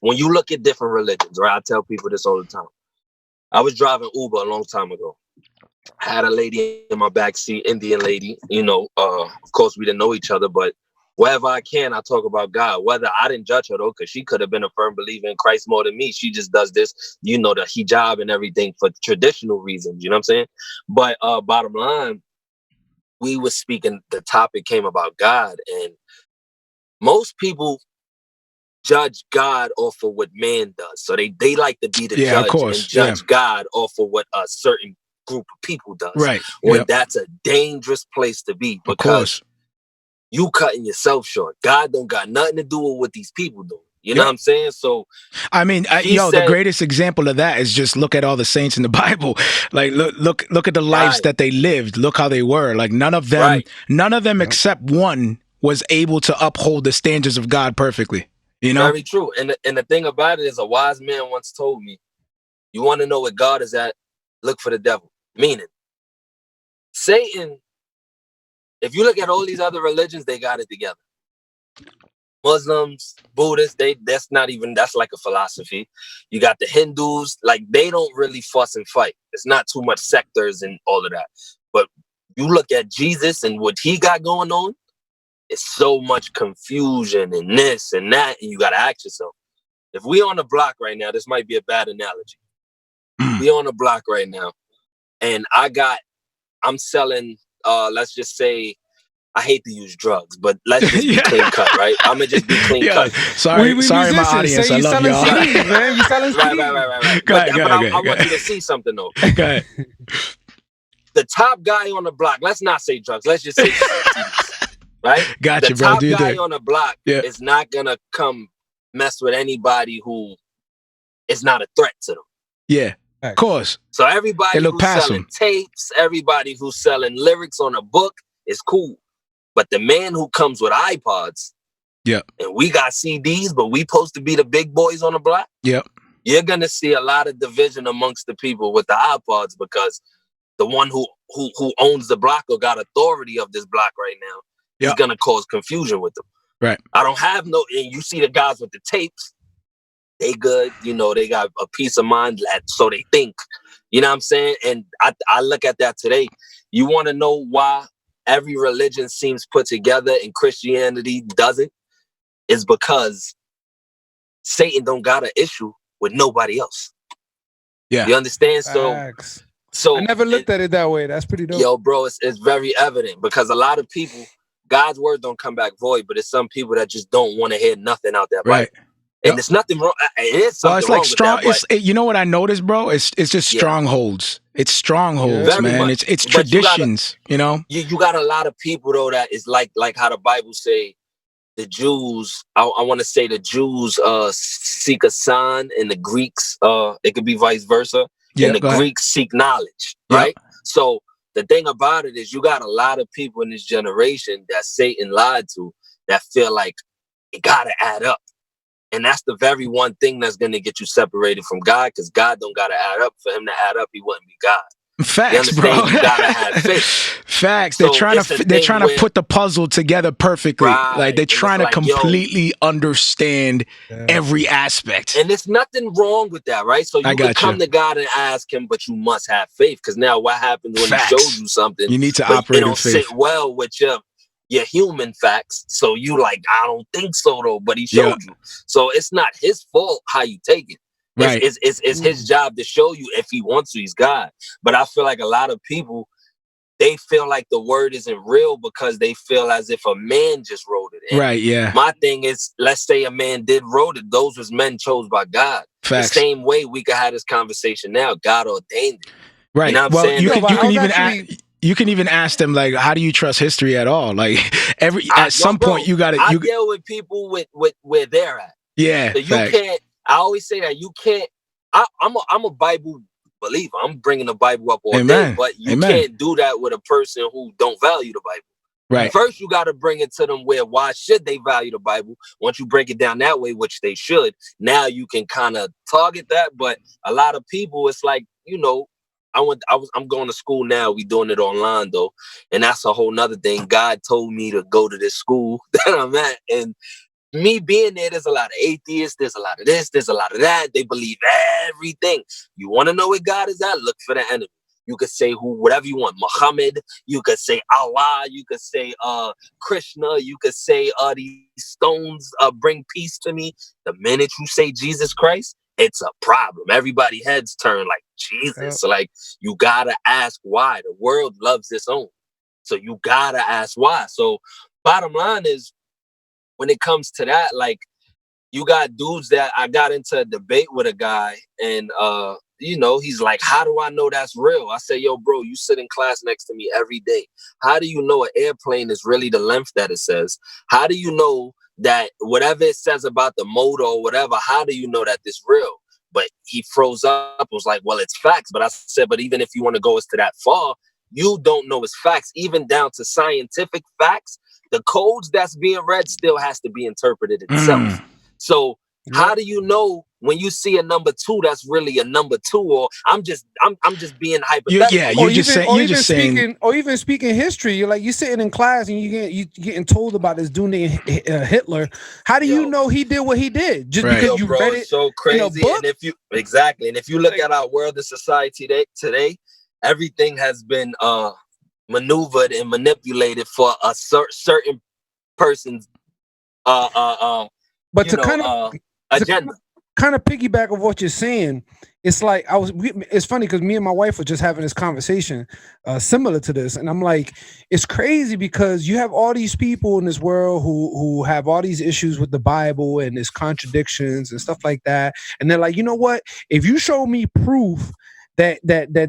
When you look at different religions, right? I tell people this all the time. I was driving Uber a long time ago. I had a lady in my backseat, Indian lady. You know, of course we didn't know each other, but wherever I can, I talk about God. Whether I didn't judge her though, because she could have been a firm believer in Christ more than me. She just does this, you know, the hijab and everything for traditional reasons. You know what I'm saying? But bottom line, we were speaking. The topic came about God, and most people judge God off of what man does. So they like to be the judge and judge God off of what a certain group of people does. Right. When that's a dangerous place to be, because you cutting yourself short. God don't got nothing to do with what these people do. You know what I'm saying? So, I mean, the greatest example of that is just look at all the saints in the Bible. Like, look at the lives that they lived. Look how they were. Like, none of them except one was able to uphold the standards of God perfectly. You know? Very true. And the thing about it is, a wise man once told me, you want to know where God is at, look for the devil. Meaning, Satan, if you look at all these other religions, they got it together. Muslims, Buddhists, that's like a philosophy. You got the Hindus, like they don't really fuss and fight. It's not too much sectors and all of that. But you look at Jesus and what he got going on, it's so much confusion and this and that, and you got to ask yourself, if we on the block right now, this might be a bad analogy. We on the block right now, and I'm selling, let's just say, I hate to use drugs, but let's just be clean cut, right? I'm gonna just be clean cut. Sorry, my audience. I love y'all. CDs, man. You selling CDs. Right. Go ahead, I want you to see something though. Go ahead. The top guy on the block, let's not say drugs, let's just say CDs, right? Gotcha, the bro. top guy on the block is not gonna come mess with anybody who is not a threat to them. Yeah. Of course. So everybody who's selling tapes, everybody who's selling lyrics on a book is cool. But the man who comes with iPods, and we got CDs, but we supposed to be the big boys on the block, you're going to see a lot of division amongst the people with the iPods, because the one who owns the block or got authority of this block right now is going to cause confusion with them. Right. I don't have and you see the guys with the tapes, they good, you know, they got a peace of mind, so they think, you know what I'm saying? And I look at that today. You want to know why every religion seems put together and Christianity doesn't? Is because Satan don't got an issue with nobody else. Yeah. You understand? So I never looked at it that way. That's pretty dope. Yo, bro, it's very evident, because a lot of people, God's word don't come back void, but it's some people that just don't want to hear nothing out there. Right. And there's nothing wrong. It's something it's like wrong strong. With that, you know what I noticed, bro? It's just strongholds. It's strongholds, man. It's traditions. You know. You got a lot of people though that is like how the Bible say the Jews. I want to say the Jews seek a sign, and the Greeks it could be vice versa. And the Greeks seek knowledge, right? So the thing about it is, you got a lot of people in this generation that Satan lied to, that feel like it gotta add up. And that's the very one thing that's going to get you separated from God, because God don't got to add up. For him to add up, he wouldn't be God. Facts, bro. You got to have faith. Facts. They're trying to put the puzzle together perfectly. Right. Like they're trying to completely understand every aspect. And there's nothing wrong with that, right? So you can come to God and ask him, but you must have faith. Because now what happens when he shows you something? You need to operate in faith. It don't sit well with your human facts, so you like, I don't think so though, but he showed you. So it's not his fault how you take it. Right. It's his job to show you. If he wants to, he's God. But I feel like a lot of people, they feel like the word isn't real because they feel as if a man just wrote it. And right, yeah. My thing is, let's say a man did wrote it. Those was men chose by God. Facts. The same way we could have this conversation now. God ordained it. Right. You know what I'm saying? You can even ask them, like, how do you trust history at all? Like at some point you got to. I deal with people with where they're at. Yeah. So you can't. I always say that you can't. I'm a Bible believer. I'm bringing the Bible up all day, but you can't do that with a person who don't value the Bible. Right. First, you got to bring it to them why should they value the Bible? Once you break it down that way, which they should, now you can kind of target that. But a lot of people, it's like, you know, I'm going to school now. We doing it online though. And that's a whole nother thing. God told me to go to this school that I'm at. And me being there's a lot of atheists, there's a lot of this, there's a lot of that. They believe everything. You want to know where God is at? Look for the enemy. You could say whatever you want, Muhammad. You could say Allah. You could say Krishna. You could say these stones bring peace to me. The minute you say Jesus Christ, it's a problem. Everybody heads turn like Jesus. So like you gotta ask why. The world loves its own. So you gotta ask why. So bottom line is, when it comes to that, like you got dudes that I got into a debate with a guy and he's like, how do I know that's real? I say, yo, bro, you sit in class next to me every day. How do you know an airplane is really the length that it says? How do you know that whatever it says about the motor or whatever, how do you know that this real? But he froze up, was like, well, it's facts. But I said, but even if you want to go as to that far, you don't know it's facts, even down to scientific facts. The codes that's being read still has to be interpreted itself. So how do you know when you see a number 2 that's really a number 2? Or I'm just being hypothetical. Or even speaking history. You're like, you sitting in class and you getting told about this dude named Hitler. How do you know he did what he did? Just because you read it so crazy. in a book? And if you look at our world and society today, everything has been maneuvered and manipulated for a certain person's agenda. Kind of piggyback of what you're saying, it's like it's funny because me and my wife were just having this conversation similar to this, and I'm like, it's crazy because you have all these people in this world who have all these issues with the Bible and its contradictions and stuff like that, and they're like, you know what, if you show me proof that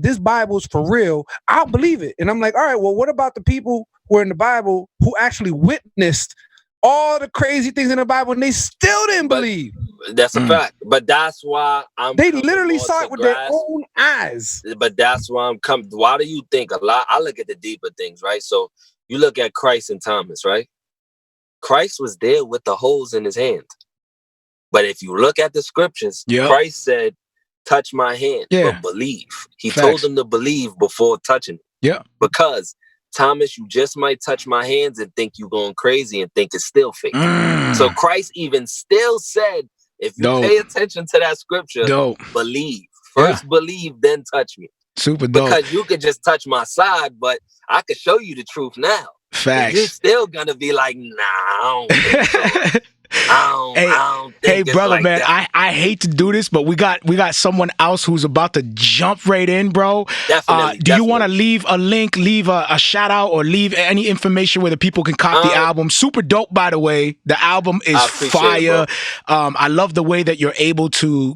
this Bible's for real, I'll believe it. And I'm like, all right, well, what about the people who are in the Bible who actually witnessed all the crazy things in the Bible and they still didn't believe? That's a fact. But that's why they literally saw it with their own eyes. But that's why I'm coming. Why do you think a lot? I look at the deeper things, right? So you look at Christ and Thomas, right? Christ was there with the holes in his hand. But if you look at the scriptures, Christ said, touch my hand, but believe. He told them to believe before touching it. Yeah. Because Thomas, you just might touch my hands and think you're going crazy and think it's still fake. So Christ even still said, if you pay attention to that scripture, believe. First believe, then touch me. Super dope. Because you could just touch my side, but I could show you the truth now. Facts. And you're still gonna be like, nah, I don't think so. I don't think it's brother, like man, that. I hate to do this, but we got someone else who's about to jump right in, bro. Definitely. Do you want to leave a link, leave a shout out, or leave any information where the people can cop the album? Super dope, by the way. The album is fire. I love the way that you're able to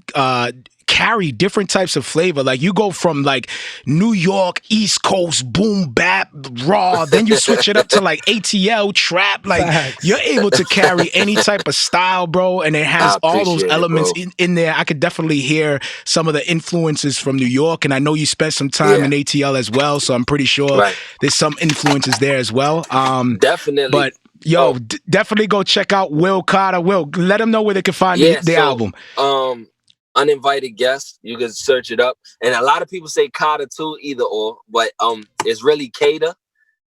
carry different types of flavor. Like you go from like New York, East Coast, boom bap, raw, then you switch it up to like ATL, trap. Like you're able to carry any type of style, bro, and it has all those elements in there. I could definitely hear some of the influences from New York, and I know you spent some time in ATL as well, so I'm pretty sure there's some influences there as well. Definitely. But yo, definitely go check out Will Cata. Will, let them know where they can find the album. Uninvited Guest, you can search it up, and a lot of people say Cata too, either or, but it's really Cata.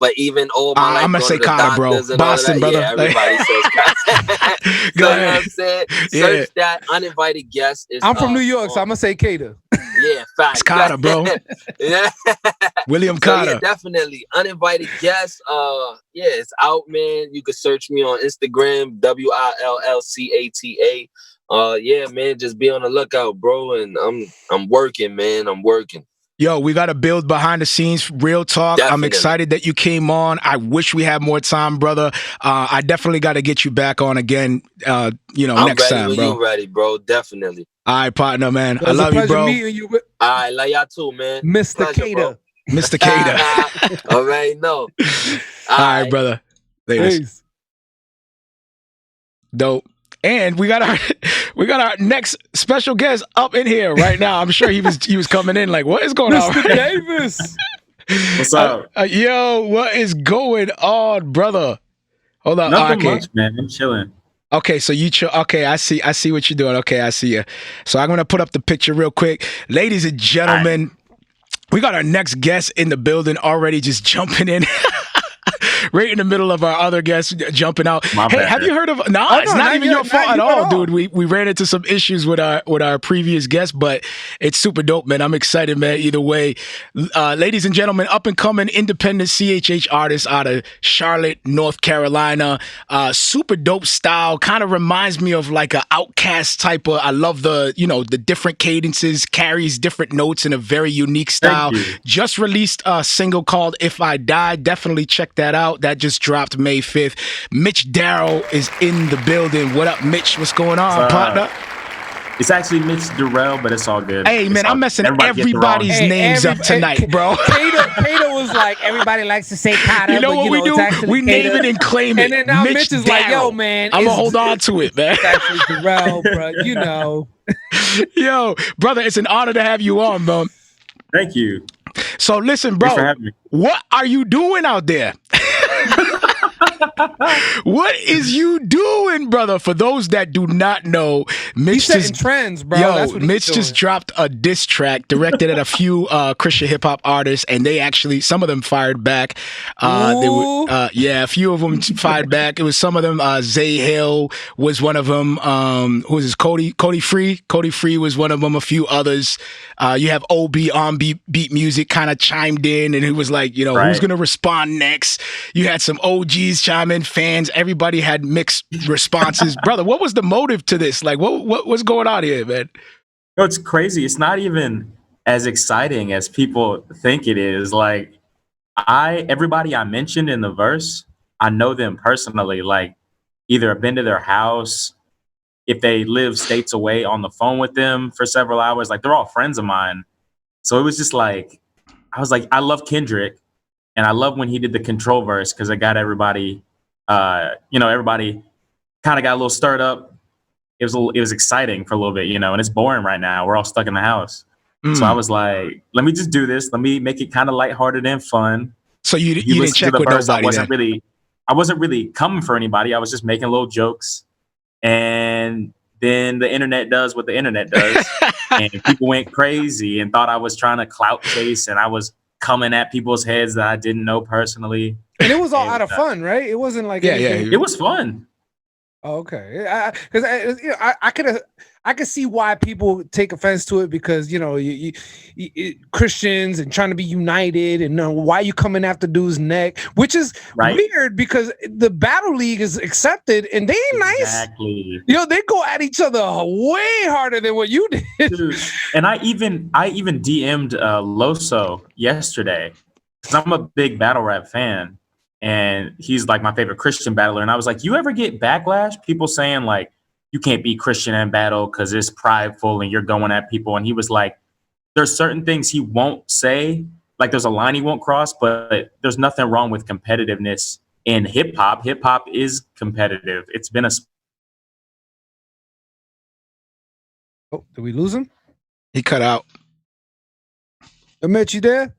But even all my I'm gonna say Cata, bro. Boston, brother. Yeah, everybody says Cata. Go ahead. You know what I'm saying? Search that Uninvited Guest. I'm from New York, so I'm gonna say Cata. Yeah, facts. It's Cata, bro. Yeah. William Cata. Yeah, definitely. Uninvited Guest. It's out, man. You can search me on Instagram, WILLCATA. Yeah, man, just be on the lookout, bro. And I'm working, man. I'm working. Yo, we got to build behind the scenes, real talk. Definitely. I'm excited that you came on. I wish we had more time, brother. I definitely got to get you back on again, next time, bro. I'm ready, bro. Definitely. All right, partner, man. I love you, bro. You. All right, love y'all too, man. Mr. Cata. Mr. Cata. All right, no. All right, brother. Peace. Dope. And we got our next special guest up in here right now. I'm sure he was coming in like, what is going on? Mr. Davis. What's up? Yo, what is going on, brother? Hold on. Nothing much, man. I'm chilling. Okay, so you chill. Okay, I see what you're doing. Okay, I see you. So I'm gonna put up the picture real quick, ladies and gentlemen. We got our next guest in the building already, just jumping in. Right in the middle of our other guests jumping out. My Hey, bad. have you heard of? Nah, it's not even your fault at all, dude. We ran into some issues with our previous guest, but it's super dope, man. I'm excited, man. Either way, ladies and gentlemen, up and coming independent CHH artist out of Charlotte, North Carolina. Super dope style. Kind of reminds me of like a Outkast type of. I love the the different cadences, carries different notes in a very unique style. Just released a single called "If I Die." Definitely check that out. That just dropped May 5th. Mitch Darrell is in the building. What up, Mitch? What's going on, partner? It's actually Mitch Darrell, but it's all good. Hey, man, I'm messing everybody's names up tonight, bro. Kato was like, everybody likes to say Cata. You know what we do? We name it and claim it. And then now Mitch is like, yo, man. I'm going to hold on to it, man. It's actually Darrell, bro. You know. Yo, brother, it's an honor to have you on, bro. Thank you. So listen, bro, what are you doing out there? What is you doing, brother? For those that do not know, Mitch just trends, bro. That's what Mitch just dropped a diss track directed at a few Christian hip hop artists, and they actually some of them fired back. A few of them fired back. It was some of them. Zay Hill was one of them. Who was this? Cody Free. Cody Free was one of them. A few others. You have OB on beat music kind of chimed in, and he was like, who's gonna respond next? You had some OGs chime in, fans. Everybody had mixed responses. Brother, what was the motive to this? Like, what's going on here, man? No, it's crazy. It's not even as exciting as people think it is. Like, everybody I mentioned in the verse, I know them personally. Like, either I've been to their house, if they live states away, on the phone with them for several hours. Like, they're all friends of mine. So it was just like, I was like, I love Kendrick. And I love when he did the Control verse because it got everybody, everybody kind of got a little stirred up. It was exciting for a little bit, and it's boring right now. We're all stuck in the house. So I was like, let me just do this. Let me make it kind of lighthearted and fun. So you didn't check with nobody. I wasn't really coming for anybody. I was just making little jokes. And then the internet does what the internet does. And people went crazy and thought I was trying to clout chase, and I was coming at people's heads that I didn't know personally. And it was all out of fun, right? It wasn't like it was fun. Oh, okay, because I could see why people take offense to it because you Christians and trying to be united and why you coming after dude's neck, which is weird because the Battle League is accepted and they ain't nice. Exactly. They go at each other way harder than what you did. Dude, and I even DM'd Loso yesterday because I'm a big battle rap fan. And he's like my favorite Christian battler. And I was like, you ever get backlash? People saying like, you can't be Christian and battle because it's prideful and you're going at people. And he was like, there's certain things he won't say. Like there's a line he won't cross, but there's nothing wrong with competitiveness in hip hop. Hip hop is competitive. It's been Oh, did we lose him? He cut out. Mitch, you there?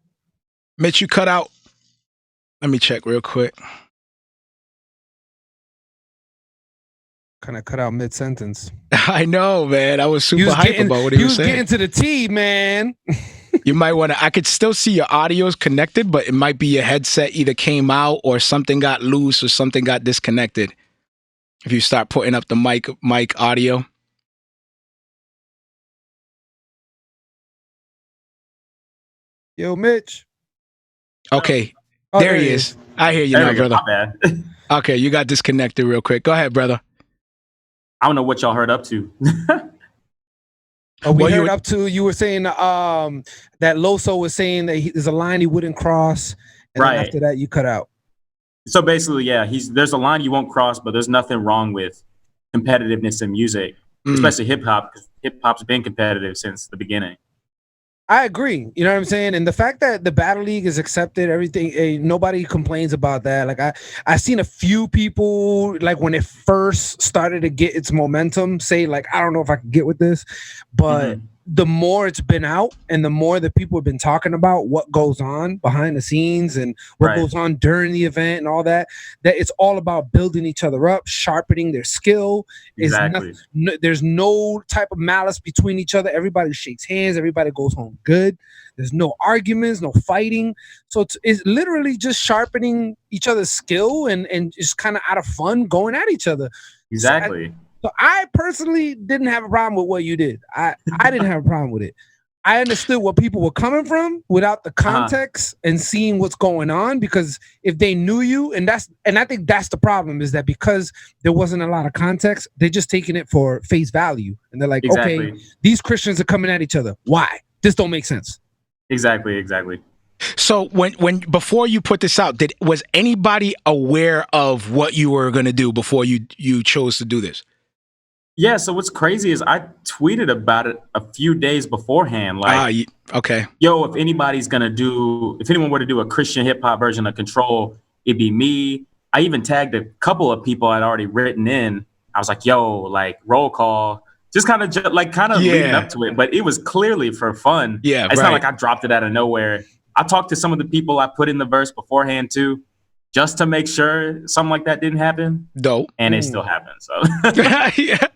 Mitch, you cut out. Let me check real quick. Kind of cut out mid-sentence. I know, man. I was super hype about what he was saying. You was getting to the T, man. You might want to. I could still see your audio is connected, but it might be your headset either came out or something got loose or something got disconnected. If you start putting up the mic audio. Yo, Mitch. Okay. Oh, there he is. I hear you now, brother. My bad. Okay, you got disconnected real quick. Go ahead, brother. I don't know what y'all heard up to. We heard up to, you were saying that Loso was saying that there's a line he wouldn't cross. And then after that, you cut out. So basically, there's a line you won't cross, but there's nothing wrong with competitiveness in music, especially hip hop, because hip hop's been competitive since the beginning. I agree. You know what I'm saying? And the fact that the Battle League is accepted, everything, nobody complains about that. Like I seen a few people, like when it first started to get its momentum, say like, I don't know if I can get with this, but the more it's been out and the more that people have been talking about what goes on behind the scenes and what Right. goes on during the event and all that, that it's all about building each other up, sharpening their skill. Exactly. There's no type of malice between each other. Everybody shakes hands. Everybody goes home good. There's no arguments, no fighting. So it's literally just sharpening each other's skill and just kind of out of fun going at each other. Exactly. So I personally didn't have a problem with what you did. I didn't have a problem with it. I understood what people were coming from without the context and seeing what's going on, because if they knew you, and I think that's the problem, is that because there wasn't a lot of context, they're just taking it for face value. And they're like, Exactly. okay, these Christians are coming at each other. Why? This don't make sense. Exactly. So when before you put this out, was anybody aware of what you were going to do before you chose to do this? Yeah, so what's crazy is I tweeted about it a few days beforehand. Like, okay. Yo, if anyone were to do a Christian hip hop version of Control, it'd be me. I even tagged a couple of people I'd already written in. I was like, yo, like roll call, just kind of leading up to it. But it was clearly for fun. Yeah, it's not like I dropped it out of nowhere. I talked to some of the people I put in the verse beforehand too, just to make sure something like that didn't happen. Dope. And it still happened. So yeah.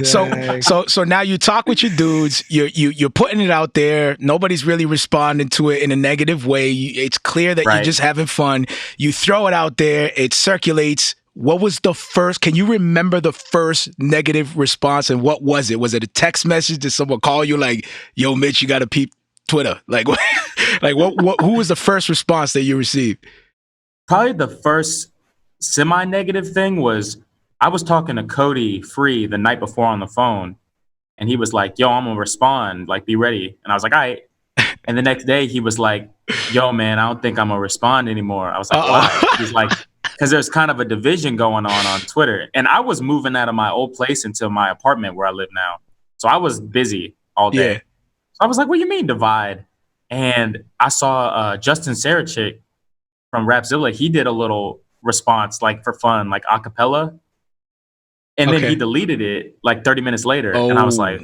So now you talk with your dudes, you're putting it out there. Nobody's really responding to it in a negative way. It's clear that you're just having fun. You throw it out there, it circulates. What was can you remember the first negative response, and what was it? Was it a text message? Did someone call you like, yo, Mitch, you got to peep Twitter? Like, who was the first response that you received? Probably the first semi-negative thing was, I was talking to Cody Free the night before on the phone, and he was like, yo, I'm gonna respond, like, be ready. And I was like, all right. And the next day he was like, yo, man, I don't think I'm gonna respond anymore. I was like, why? He's like, because there's kind of a division going on Twitter. And I was moving out of my old place into my apartment where I live now. So I was busy all day. Yeah. So I was like, what do you mean divide? And I saw Justin Sarachik from Rapzilla. He did a little response, like for fun, like a cappella. And then he deleted it like 30 minutes later. And I was like,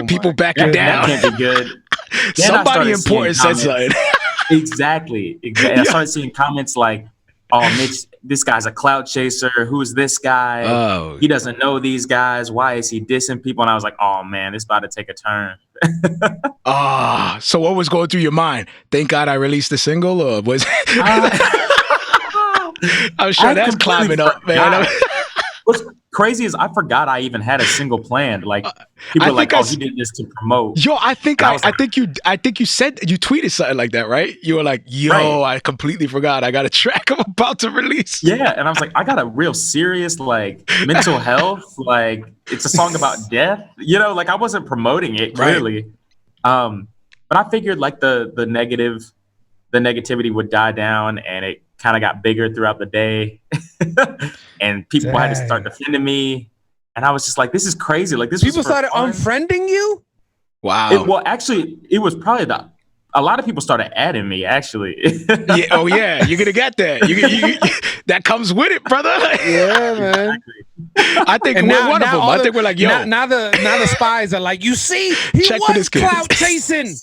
people backing down. That can't be good. Somebody important said something. Exactly. And I started seeing comments like, oh, Mitch, this guy's a clout chaser. Who is this guy? Oh. He doesn't know these guys. Why is he dissing people? And I was like, oh, man, it's about to take a turn. So what was going through your mind? Thank God I released the single, or was I'm sure that's climbing up, man. What's crazy is I forgot I even had a single planned. Like people were like, "Oh, he did this to promote." Yo, I think you tweeted something like that, right? You were like, "Yo, I completely forgot. I got a track I'm about to release." Yeah, and I was like, I got a real serious like mental health. Like it's a song about death. You know, like I wasn't promoting it clearly. Right. But I figured like the negativity would die down, and it kind of got bigger throughout the day. And people had to start defending me, and I was just like, "This is crazy!" Like people started unfriending you. Wow. Actually, it was probably a lot of people started adding me. Actually, yeah. Oh yeah, you're gonna get that. You that comes with it, brother. Yeah, man. I think we're one of them. I think we're like, yo. Now the spies are like, you see, he was clout chasing.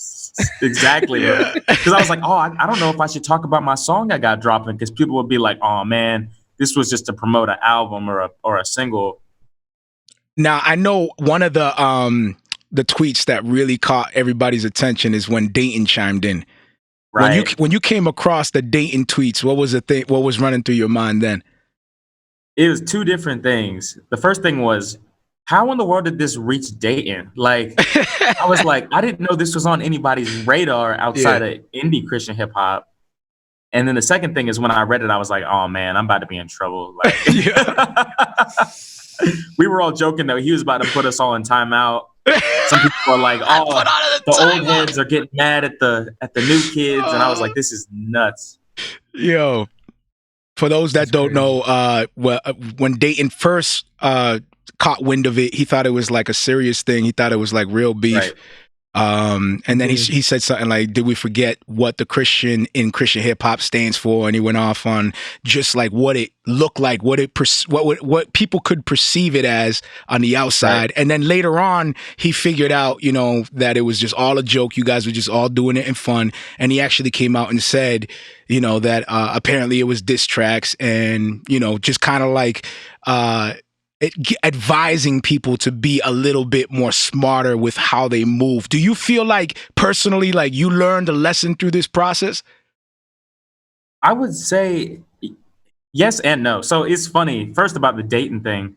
Exactly. Because I was like, oh, I don't know if I should talk about my song I got dropping, because people would be like, oh man, this was just to promote an album or a single. Now I know one of the tweets that really caught everybody's attention is when Datin chimed in. Right. When you came across the Datin tweets, what was the thing? What was running through your mind then? It was two different things. The first thing was, how in the world did this reach Datin? Like, I was like, I didn't know this was on anybody's radar outside of indie Christian hip hop. And then the second thing is when I read it, I was like, oh man, I'm about to be in trouble. Like, we were all joking that he was about to put us all in timeout. Some people were like, oh, the old heads are getting mad at the new kids. And I was like, this is nuts. Yo, for those that don't know, when Datin first caught wind of it, he thought it was like a serious thing. He thought it was like real beef. And then he said something like, did we forget what the Christian in Christian hip hop stands for? And he went off on just like what it looked like, what people could perceive it as on the outside. Right. And then later on, he figured out, you know, that it was just all a joke. You guys were just all doing it in fun. And he actually came out and said, you know, that apparently it was diss tracks and, you know, just kind of like, advising people to be a little bit more smarter with how they move. Do you feel like personally, like you learned a lesson through this process? I would say yes and no. So it's funny. First about the Datin thing,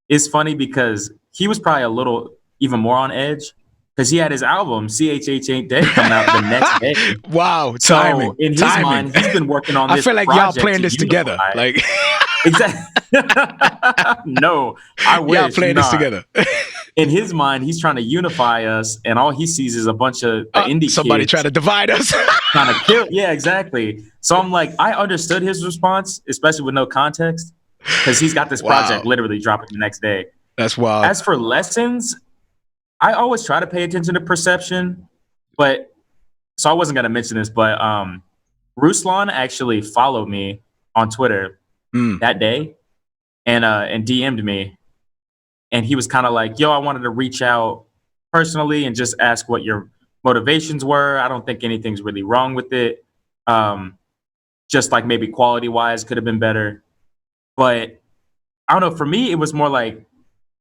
it's funny because he was probably a little even more on edge because he had his album CHH Ain't Dead come out the next day. Wow, so timing. In his mind, he's been working on this. I feel like y'all playing this together. Like exactly. No, I wish. Y'all playing this together. In his mind, he's trying to unify us, and all he sees is a bunch of indie somebody kids trying to divide us. trying to kill. Yeah, exactly. So I'm like, I understood his response, especially with no context, because he's got this project literally dropping the next day. That's wild. As for lessons, I always try to pay attention to perception, but so I wasn't going to mention this, but Ruslan actually followed me on Twitter that day and DM'd me. And he was kind of like, yo, I wanted to reach out personally and just ask what your motivations were. I don't think anything's really wrong with it. Just like maybe quality wise could have been better. But I don't know. For me, it was more like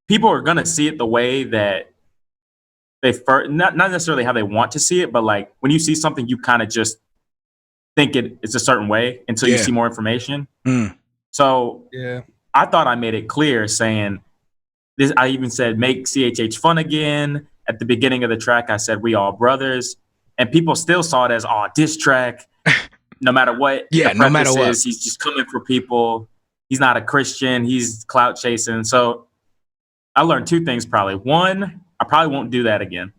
people are going to see it the way that not necessarily how they want to see it, but like when you see something, you kind of just think it's a certain way until you see more information. So I thought I made it clear saying this. I even said, make CHH fun again. At the beginning of the track, I said, we all brothers. And people still saw it as, diss track. No matter what. Yeah, no matter what. He's just coming for people. He's not a Christian. He's clout chasing. So I learned two things probably. One, I probably won't do that again.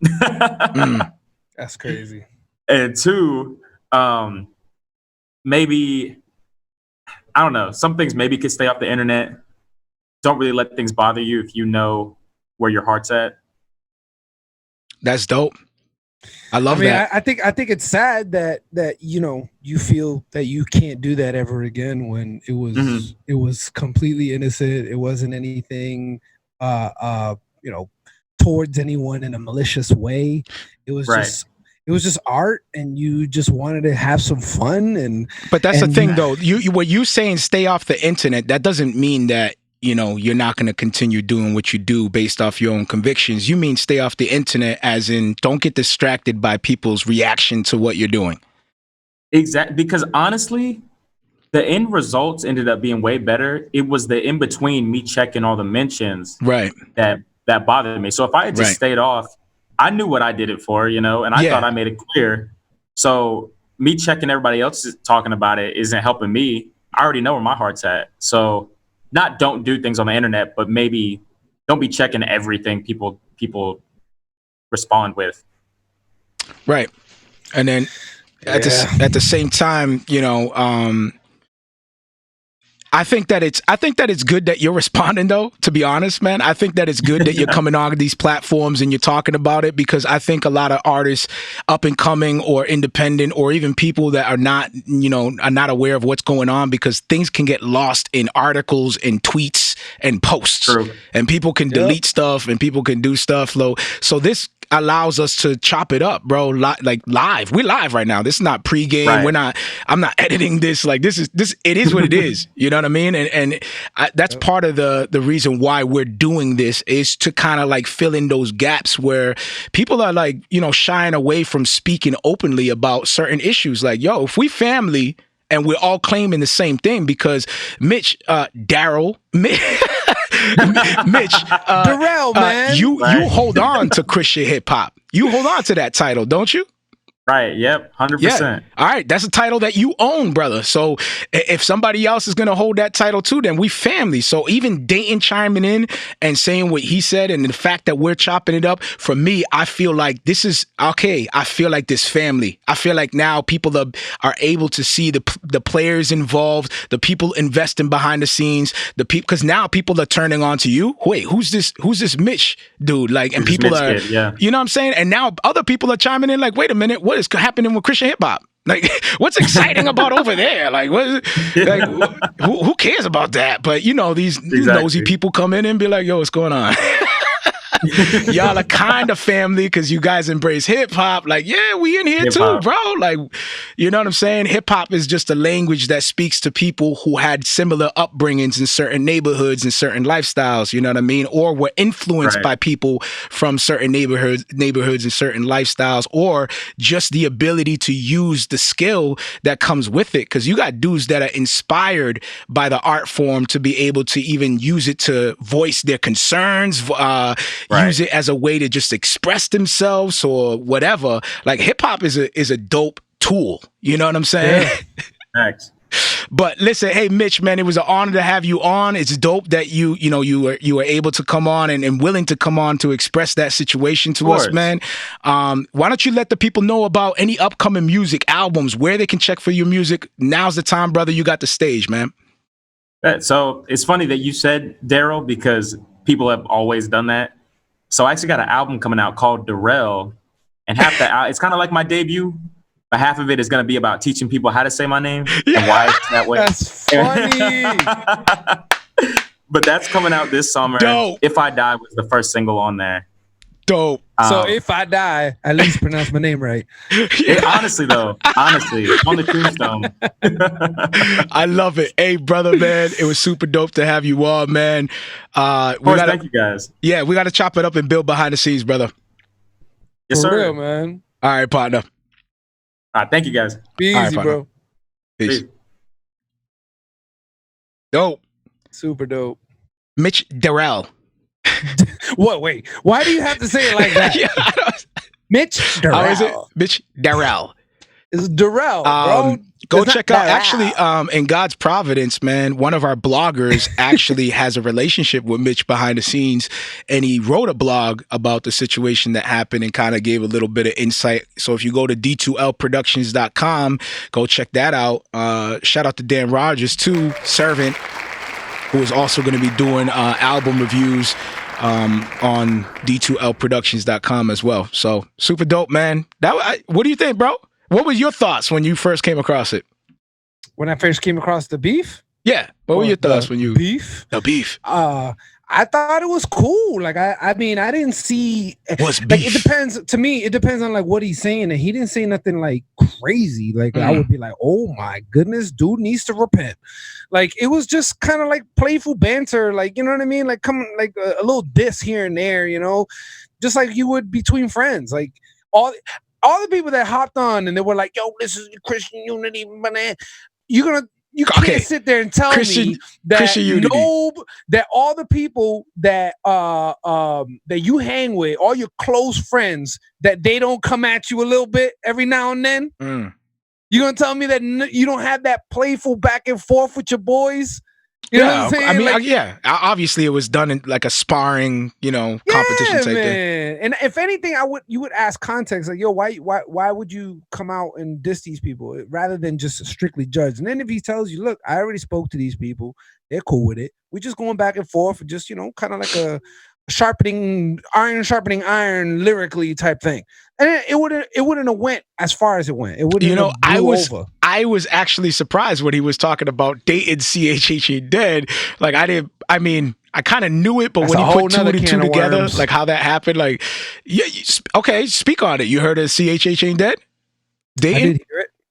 That's crazy. And two, maybe, I don't know, some things maybe could stay off the internet. Don't really let things bother you if you know where your heart's at. That's dope. I love that. I think it's sad that you know you feel that you can't do that ever again when it was completely innocent. It wasn't anything you know, towards anyone in a malicious way. It was just art, and you just wanted to have some fun. But that's the thing, though. What you saying, stay off the internet. That doesn't mean that, you know, you're not going to continue doing what you do based off your own convictions. You mean stay off the internet as in don't get distracted by people's reaction to what you're doing. Exactly. Because honestly, the end results ended up being way better. It was the in between me checking all the mentions that bothered me. So if I had just stayed off, I knew what I did it for, you know, and I thought I made it clear. So me checking everybody else talking about it isn't helping me. I already know where my heart's at. So don't do things on the internet, but maybe don't be checking everything people respond with. Right. And then at the same time, you know, I think that it's good that you're responding, though, to be honest, man. I think that it's good that you're coming on these platforms and you're talking about it, because I think a lot of artists up and coming or independent or even people that are not, you know, are not aware of what's going on, because things can get lost in articles and tweets and posts. True. And people can delete stuff and people can do stuff. So this allows us to chop it up, bro. Like live. We're live right now. This is not pregame. Right. I'm not editing this. Like this. It is what it is. You know what I mean? And that's part of the reason why we're doing this, is to kind of like fill in those gaps where people are like, you know, shying away from speaking openly about certain issues. Like, yo, if we family and we're all claiming the same thing, because Mitch Darrell, Mitch Darrell, man. You hold on to Christian hip hop. You hold on to that title, don't you? Right. Yep. 100%. Yeah. All right. That's a title that you own, brother. So if somebody else is going to hold that title too, then we family. So even Datin chiming in and saying what he said and the fact that we're chopping it up, for me, I feel like this is okay. I feel like this family. I feel like now people are able to see the players involved, the people investing behind the scenes, the people, because now people are turning on to you. Wait, who's this Mitch dude? Like, and people are, you know what I'm saying? And now other people are chiming in like, wait a minute, what is happening with Christian hip hop? Like, what's exciting about over there? Like, who cares about that? But you know, these nosy people come in and be like, yo, what's going on? Y'all are kind of family because you guys embrace hip hop. Like, yeah, we in here too, bro. Like, you know what I'm saying? Hip hop is just a language that speaks to people who had similar upbringings in certain neighborhoods and certain lifestyles. You know what I mean? Or were influenced by people from certain neighborhoods and certain lifestyles, or just the ability to use the skill that comes with it. Because you got dudes that are inspired by the art form to be able to even use it to voice their concerns, use it as a way to just express themselves or whatever. Like, hip hop is a dope tool. You know what I'm saying? Yeah. Thanks. But listen, hey Mitch, man, it was an honor to have you on. It's dope that you were able to come on and willing to come on to express that situation to us, man. Why don't you let the people know about any upcoming music, albums, where they can check for your music? Now's the time, brother. You got the stage, man. So it's funny that you said Darrell, because people have always done that. So I actually got an album coming out called Darrell, and half that it's kind of like my debut, but half of it is going to be about teaching people how to say my name and why it's that way. That's funny. But that's coming out this summer. Dope. If I Die was the first single on there. Dope. So if I die, at least pronounce my name right. Honestly, on the tombstone. I love it. Hey, brother, man, it was super dope to have you on, man. Thank you, guys. Yeah, we got to chop it up and build behind the scenes, brother. Yes, For sir. real, man. All right, partner. All right, thank you, guys. Be All easy, right, bro. Peace. Dope. Super dope. Mitch Darrell. What? Wait. Why do you have to say it like that? Mitch Darrell. How is it? Mitch Darrell. It's Darrell, bro. Go It's check not out. Darrell. Actually, in God's providence, man, one of our bloggers actually has a relationship with Mitch behind the scenes, and he wrote a blog about the situation that happened and kind of gave a little bit of insight. So if you go to d2lproductions.com, go check that out. Shout out to Dan Rogers too, Servant, who is also going to be doing album reviews on d2lproductions.com as well. So super dope, man. What do you think, bro? What was your thoughts when you first came across it? When I first came across the beef? Yeah. What were your thoughts when you... Beef? The beef. I thought it was cool. Like, I mean, I didn't see... What's like, beef? it depends. To me, it depends on, like, what he's saying. And he didn't say nothing, like, crazy. Like, I would be like, oh, my goodness, dude needs to repent. Like, it was just kind of, like, playful banter. Like, you know what I mean? Like, come, like, a little diss here and there, you know? Just like you would between friends. Like, all the people that hopped on and they were like, yo, this is Christian unity, man. You can't sit there and tell me that that all the people that that you hang with, all your close friends, that they don't come at you a little bit every now and then. You're gonna tell me that you don't have that playful back and forth with your boys? You know what I'm saying? I mean, like, obviously it was done in like a sparring, competition type thing. And if anything, you would ask context, like, yo, why would you come out and diss these people rather than just strictly judge? And then if he tells you, look, I already spoke to these people, they're cool with it. We're just going back and forth, just kind of like a sharpening iron lyrically type thing. And it wouldn't have went as far as it went. It wouldn't have blew over. I was actually surprised when he was talking about Datin CHH Ain't Dead. Like, I kind of knew it, but when he put two and two together, like how that happened, like, yeah, okay, speak on it. You heard of CHH Ain't Dead? Datin?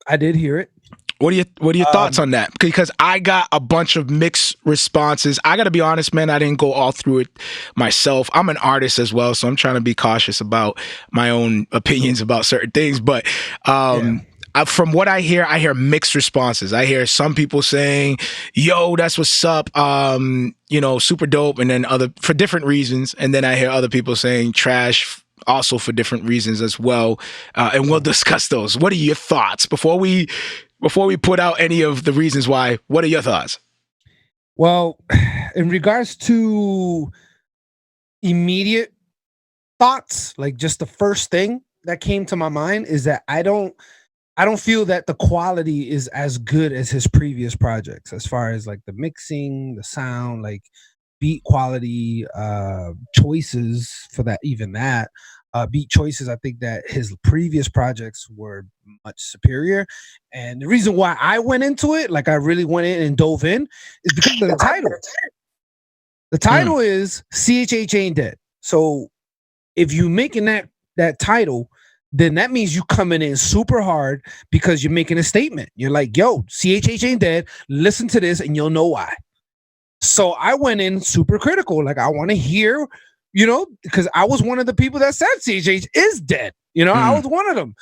I did hear it. What are your thoughts on that? Because I got a bunch of mixed responses. I got to be honest, man, I didn't go all through it myself. I'm an artist as well, so I'm trying to be cautious about my own opinions about certain things. But from what I hear mixed responses. I hear some people saying, yo, that's what's up, super dope, and then for different reasons. And then I hear other people saying trash, also for different reasons as well. And we'll discuss those. What are your thoughts before we put out any of the reasons why? What are your thoughts? Well, in regards to immediate thoughts, like just the first thing that came to my mind is that I don't feel that the quality is as good as his previous projects, as far as like the mixing, the sound, like beat quality, choices for that, even that. Beat choices, I think that his previous projects were much superior. And the reason why I went into it, like I really went in and dove in, is because of the title. The title is CHH Ain't Dead. So if you making that title, then that means you coming in super hard because you're making a statement. You're like, yo, CHH ain't dead. Listen to this and you'll know why. So I went in super critical. Like, I want to hear, because I was one of the people that said CHH is dead. I was one of them.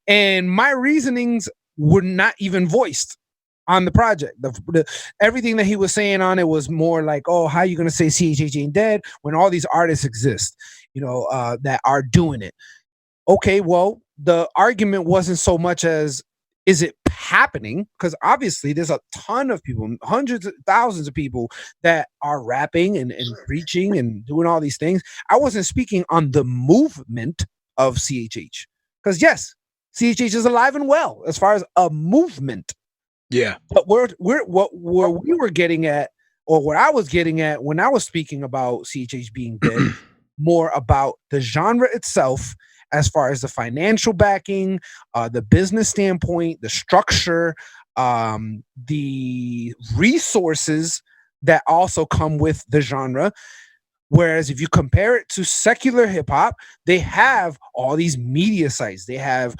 And my reasonings were not even voiced on the project. Everything that he was saying on it was more like, oh, how are you going to say CHH ain't dead when all these artists exist, that are doing it? Okay, well, the argument wasn't so much as, is it happening? Because obviously there's a ton of people, hundreds of thousands of people that are rapping and preaching and doing all these things. I wasn't speaking on the movement of CHH. Because yes, CHH is alive and well as far as a movement. Yeah. But what we were getting at, or what I was getting at when I was speaking about CHH being dead, more about the genre itself, as far as the financial backing, the business standpoint, the structure, the resources that also come with the genre. Whereas if you compare it to secular hip hop, they have all these media sites, they have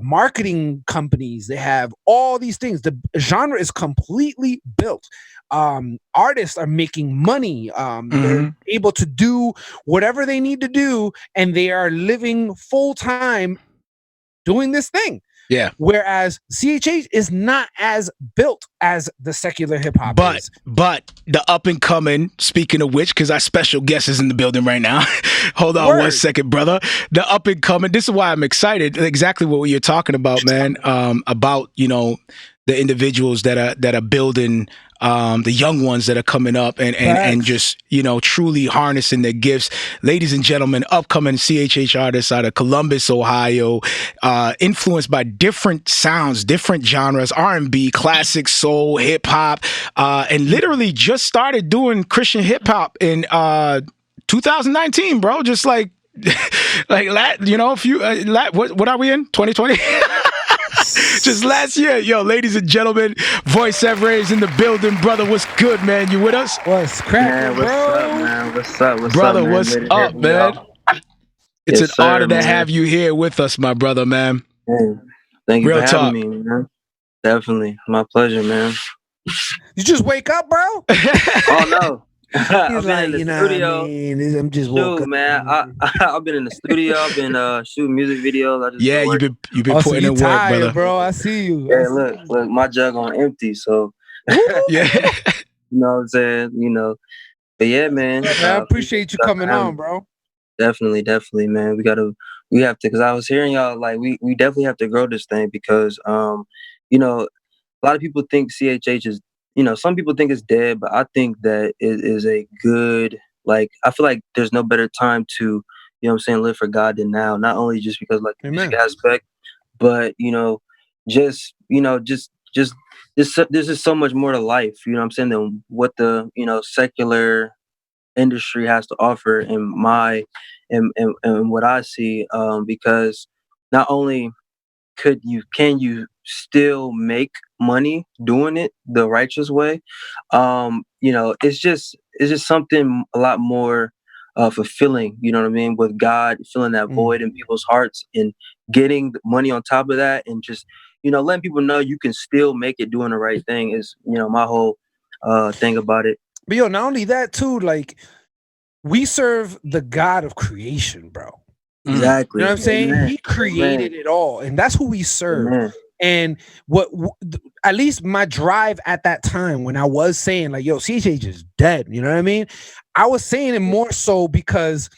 marketing companies, they have all these things. The genre is completely built. Artists are making money. They're able to do whatever they need to do, and they are living full time doing this thing. Yeah. Whereas CHH is not as built as the secular hip hop is. But the up and coming, speaking of which, because our special guest is in the building right now. Hold on 1 second, brother. The up and coming, this is why I'm excited. Exactly what you're talking about, man. About, the individuals that are building, the young ones that are coming up and just, truly harnessing their gifts. Ladies and gentlemen, upcoming CHH artists out of Columbus, Ohio, influenced by different sounds, different genres, R&B, classic, soul, hip hop, and literally just started doing Christian hip hop in 2019, bro. Just like a few, what are we in? 2020? Just last year. Yo, ladies and gentlemen, Voiceveray is in the building. Brother, what's good, man? You with us? What's cracking, bro? What's up, man? What's up, brother, man? what's up, man? It's an honor to have you here with us, my brother, man. Thank you for having me, man. Definitely. My pleasure, man. You just wake up, bro? Oh, no. He's like, in the studio. I'm just woke up, man. I've been in the studio. I've been shooting music videos. You've been putting in work, brother. Bro. I see you. Yeah, look, my jug on empty, so yeah. You know what I'm saying? But yeah, man. I appreciate you coming on, bro. Definitely, man. We have to, because I was hearing y'all, like, we definitely have to grow this thing because a lot of people think CHH is, some people think it's dead, but I think that it is a good, like, I feel like there's no better time to, live for God than now. Not only just because, like, the music aspect, but, there's just so much more to life, than what the, secular industry has to offer in what I see, because not only can you still make money doing it the righteous way, it's just something a lot more fulfilling, with God filling that void in people's hearts and getting money on top of that, and just letting people know you can still make it doing the right thing is my whole thing about it. But not only that too, like, we serve the God of creation, bro. Exactly. You know what I'm saying? He created it all, and that's who we serve. And at least my drive at that time when I was saying, like, yo, CHH is dead, you know what I mean? I was saying it more so because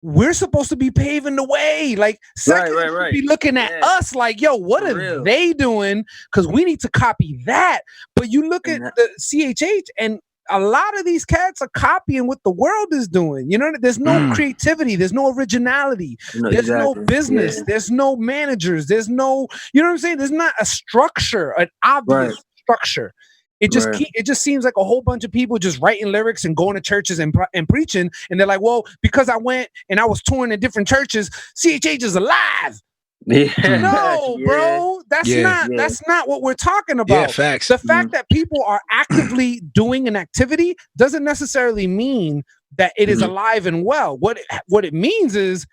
we're supposed to be paving the way. Like secular should be looking at us like, yo, what are they doing? Because we need to copy that. But you look at the CHH, and a lot of these cats are copying what the world is doing. You know, there's no creativity, there's no originality, there's no business, there's no managers, there's no, you know what I'm saying? There's not a structure, an obvious structure. It just seems like a whole bunch of people just writing lyrics and going to churches and preaching, and they're like, well, because I went and I was touring in different churches, CHH is alive. Yeah. No, bro, that's not what we're talking about. Yeah, facts. The fact that people are actively doing an activity doesn't necessarily mean that it is alive and well. What it means is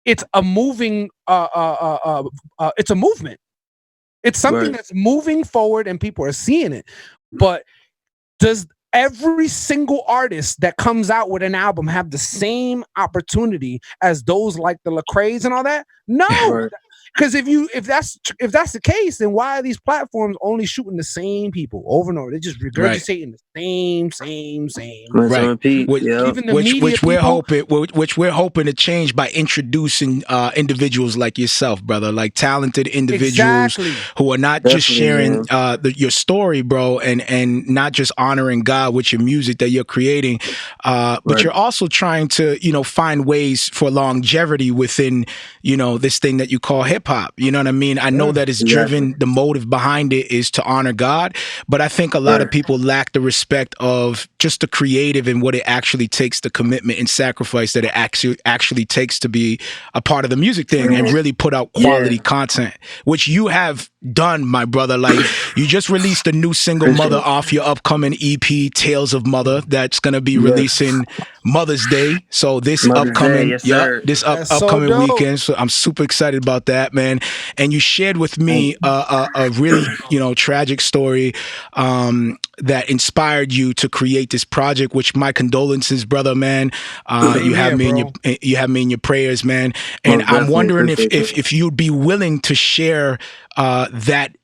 it's a moving it's a movement. It's something that's moving forward and people are seeing it. But does every single artist that comes out with an album have the same opportunity as those like the Lecrae's and all that? No. Because if that's the case, then why are these platforms only shooting the same people over and over? They're just regurgitating the same. Right. Even the media which we're hoping to change by introducing individuals like yourself, brother, like talented individuals who are not just sharing your story, bro, and not just honoring God with your music that you're creating, but you're also trying to, find ways for longevity within, this thing that you call hip hop. You know what I mean? I know that it's driven, the motive behind it is to honor God, but I think a lot of people lack the respect of just the creative and what it actually takes, the commitment and sacrifice that it actually takes to be a part of the music thing and really put out quality content, which you have done, my brother. Like, you just released a new single, Mother, off your upcoming EP, Tales of Mother, that's going to be releasing Mother's Day. So this upcoming weekend. So I'm super excited about that, man. And you shared with me a really, tragic story that inspired you to create this project, which my condolences, brother, man. You have me in your prayers, man. And I'm wondering if you'd be willing to share that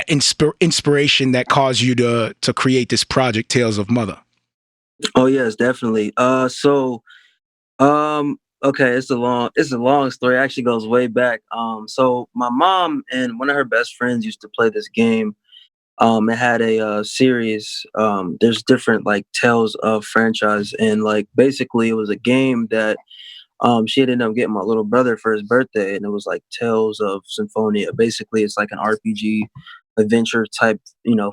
inspiration that caused you to create this project, Tales of Mother. Oh yes, definitely. Okay, it's a long story. It actually goes way back. So my mom and one of her best friends used to play this game. It had a series. There's different like Tales of franchise, and like basically it was a game that she ended up getting my little brother for his birthday, and it was like Tales of Symphonia. Basically, it's like an RPG adventure type,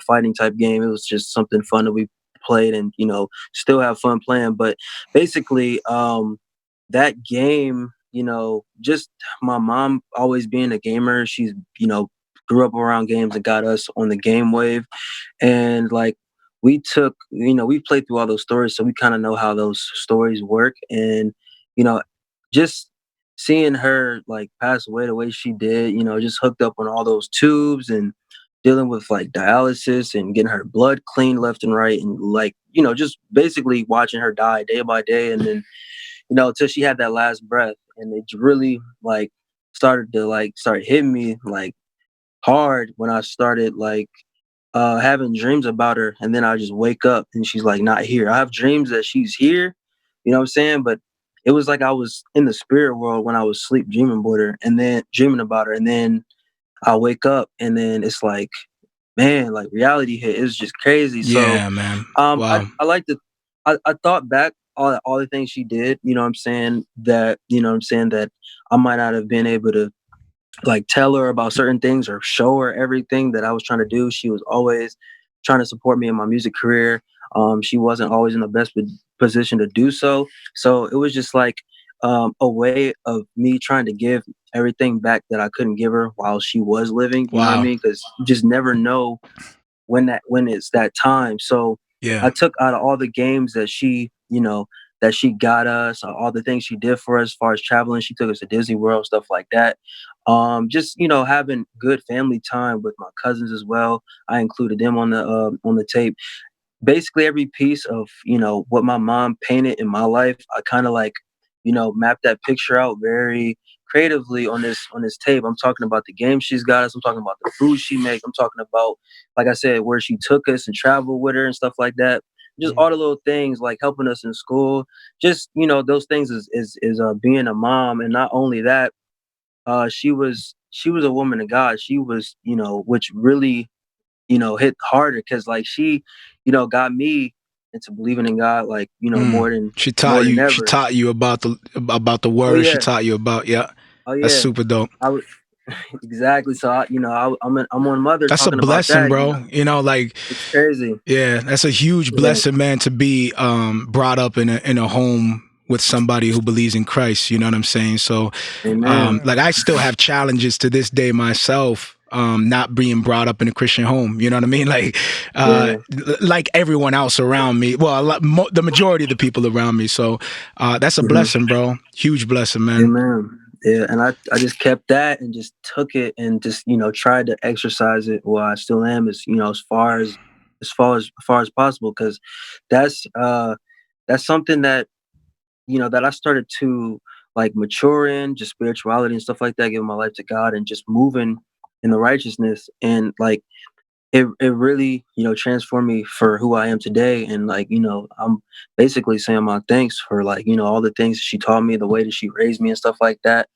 fighting type game. It was just something fun that we played and still have fun playing. But basically, that game, just my mom always being a gamer, she's grew up around games and got us on the game wave, and like we took, we played through all those stories, so we kind of know how those stories work. And just seeing her like pass away the way she did, just hooked up on all those tubes and dealing with like dialysis and getting her blood cleaned left and right, and like just basically watching her die day by day, and then till she had that last breath. And it really like started hitting me like hard when I started like having dreams about her, and then I just wake up and she's like not here. I have dreams that she's here, you know what I'm saying? But it was like I was in the spirit world when I was sleep dreaming about her, and then I wake up and then it's like, man, like reality hit. It's just crazy. Yeah, so man. Wow. I like to I thought back all the things she did, that I might not have been able to like tell her about certain things or show her everything that I was trying to do. She was always trying to support me in my music career. She wasn't always in the best position to do so. So it was just like a way of me trying to give everything back that I couldn't give her while she was living. You know what I mean? Because you just never know when it's that time. So I took out of all the games that she, that she got us, all the things she did for us as far as traveling. She took us to Disney World, stuff like that. Just having good family time with my cousins as well. I included them on the tape. Basically every piece of what my mom painted in my life, I kind of like mapped that picture out very creatively on this tape. I'm talking about the game she's got us. I'm talking about the food she makes. I'm talking about, like I said, where she took us and traveled with her and stuff like that. just all the little things like helping us in school. Just, you know, those things is being a mom. And not only that, she was a woman of God. She was, you know, which really, you know, hit harder because like she, you know, got me into believing in God, like, you know, more than ever. She taught you about the word. Oh, yeah. She taught you about Oh, yeah. That's super dope. Exactly. So I'm on Mother. That's a talking blessing, about that, bro. You know, like it's crazy. Yeah, that's a huge blessing, man, to be brought up in a home with somebody who believes in Christ. You know what I'm saying? So, like I still have challenges to this day myself. Not being brought up in a Christian home, you know what I mean? Like, like everyone else around me. Well, the majority of the people around me. So, that's a blessing, bro. Huge blessing, man. Amen. Yeah, and I just kept that and just took it and just, you know, tried to exercise it while I still am, as, you know, as far as possible, because that's something that, you know, that I started to like mature in, just spirituality and stuff like that, giving my life to God and just moving in the righteousness, and like it really, you know, transformed me for who I am today. And like, you know, I'm basically saying my thanks for like, you know, all the things she taught me, the way that she raised me and stuff like that.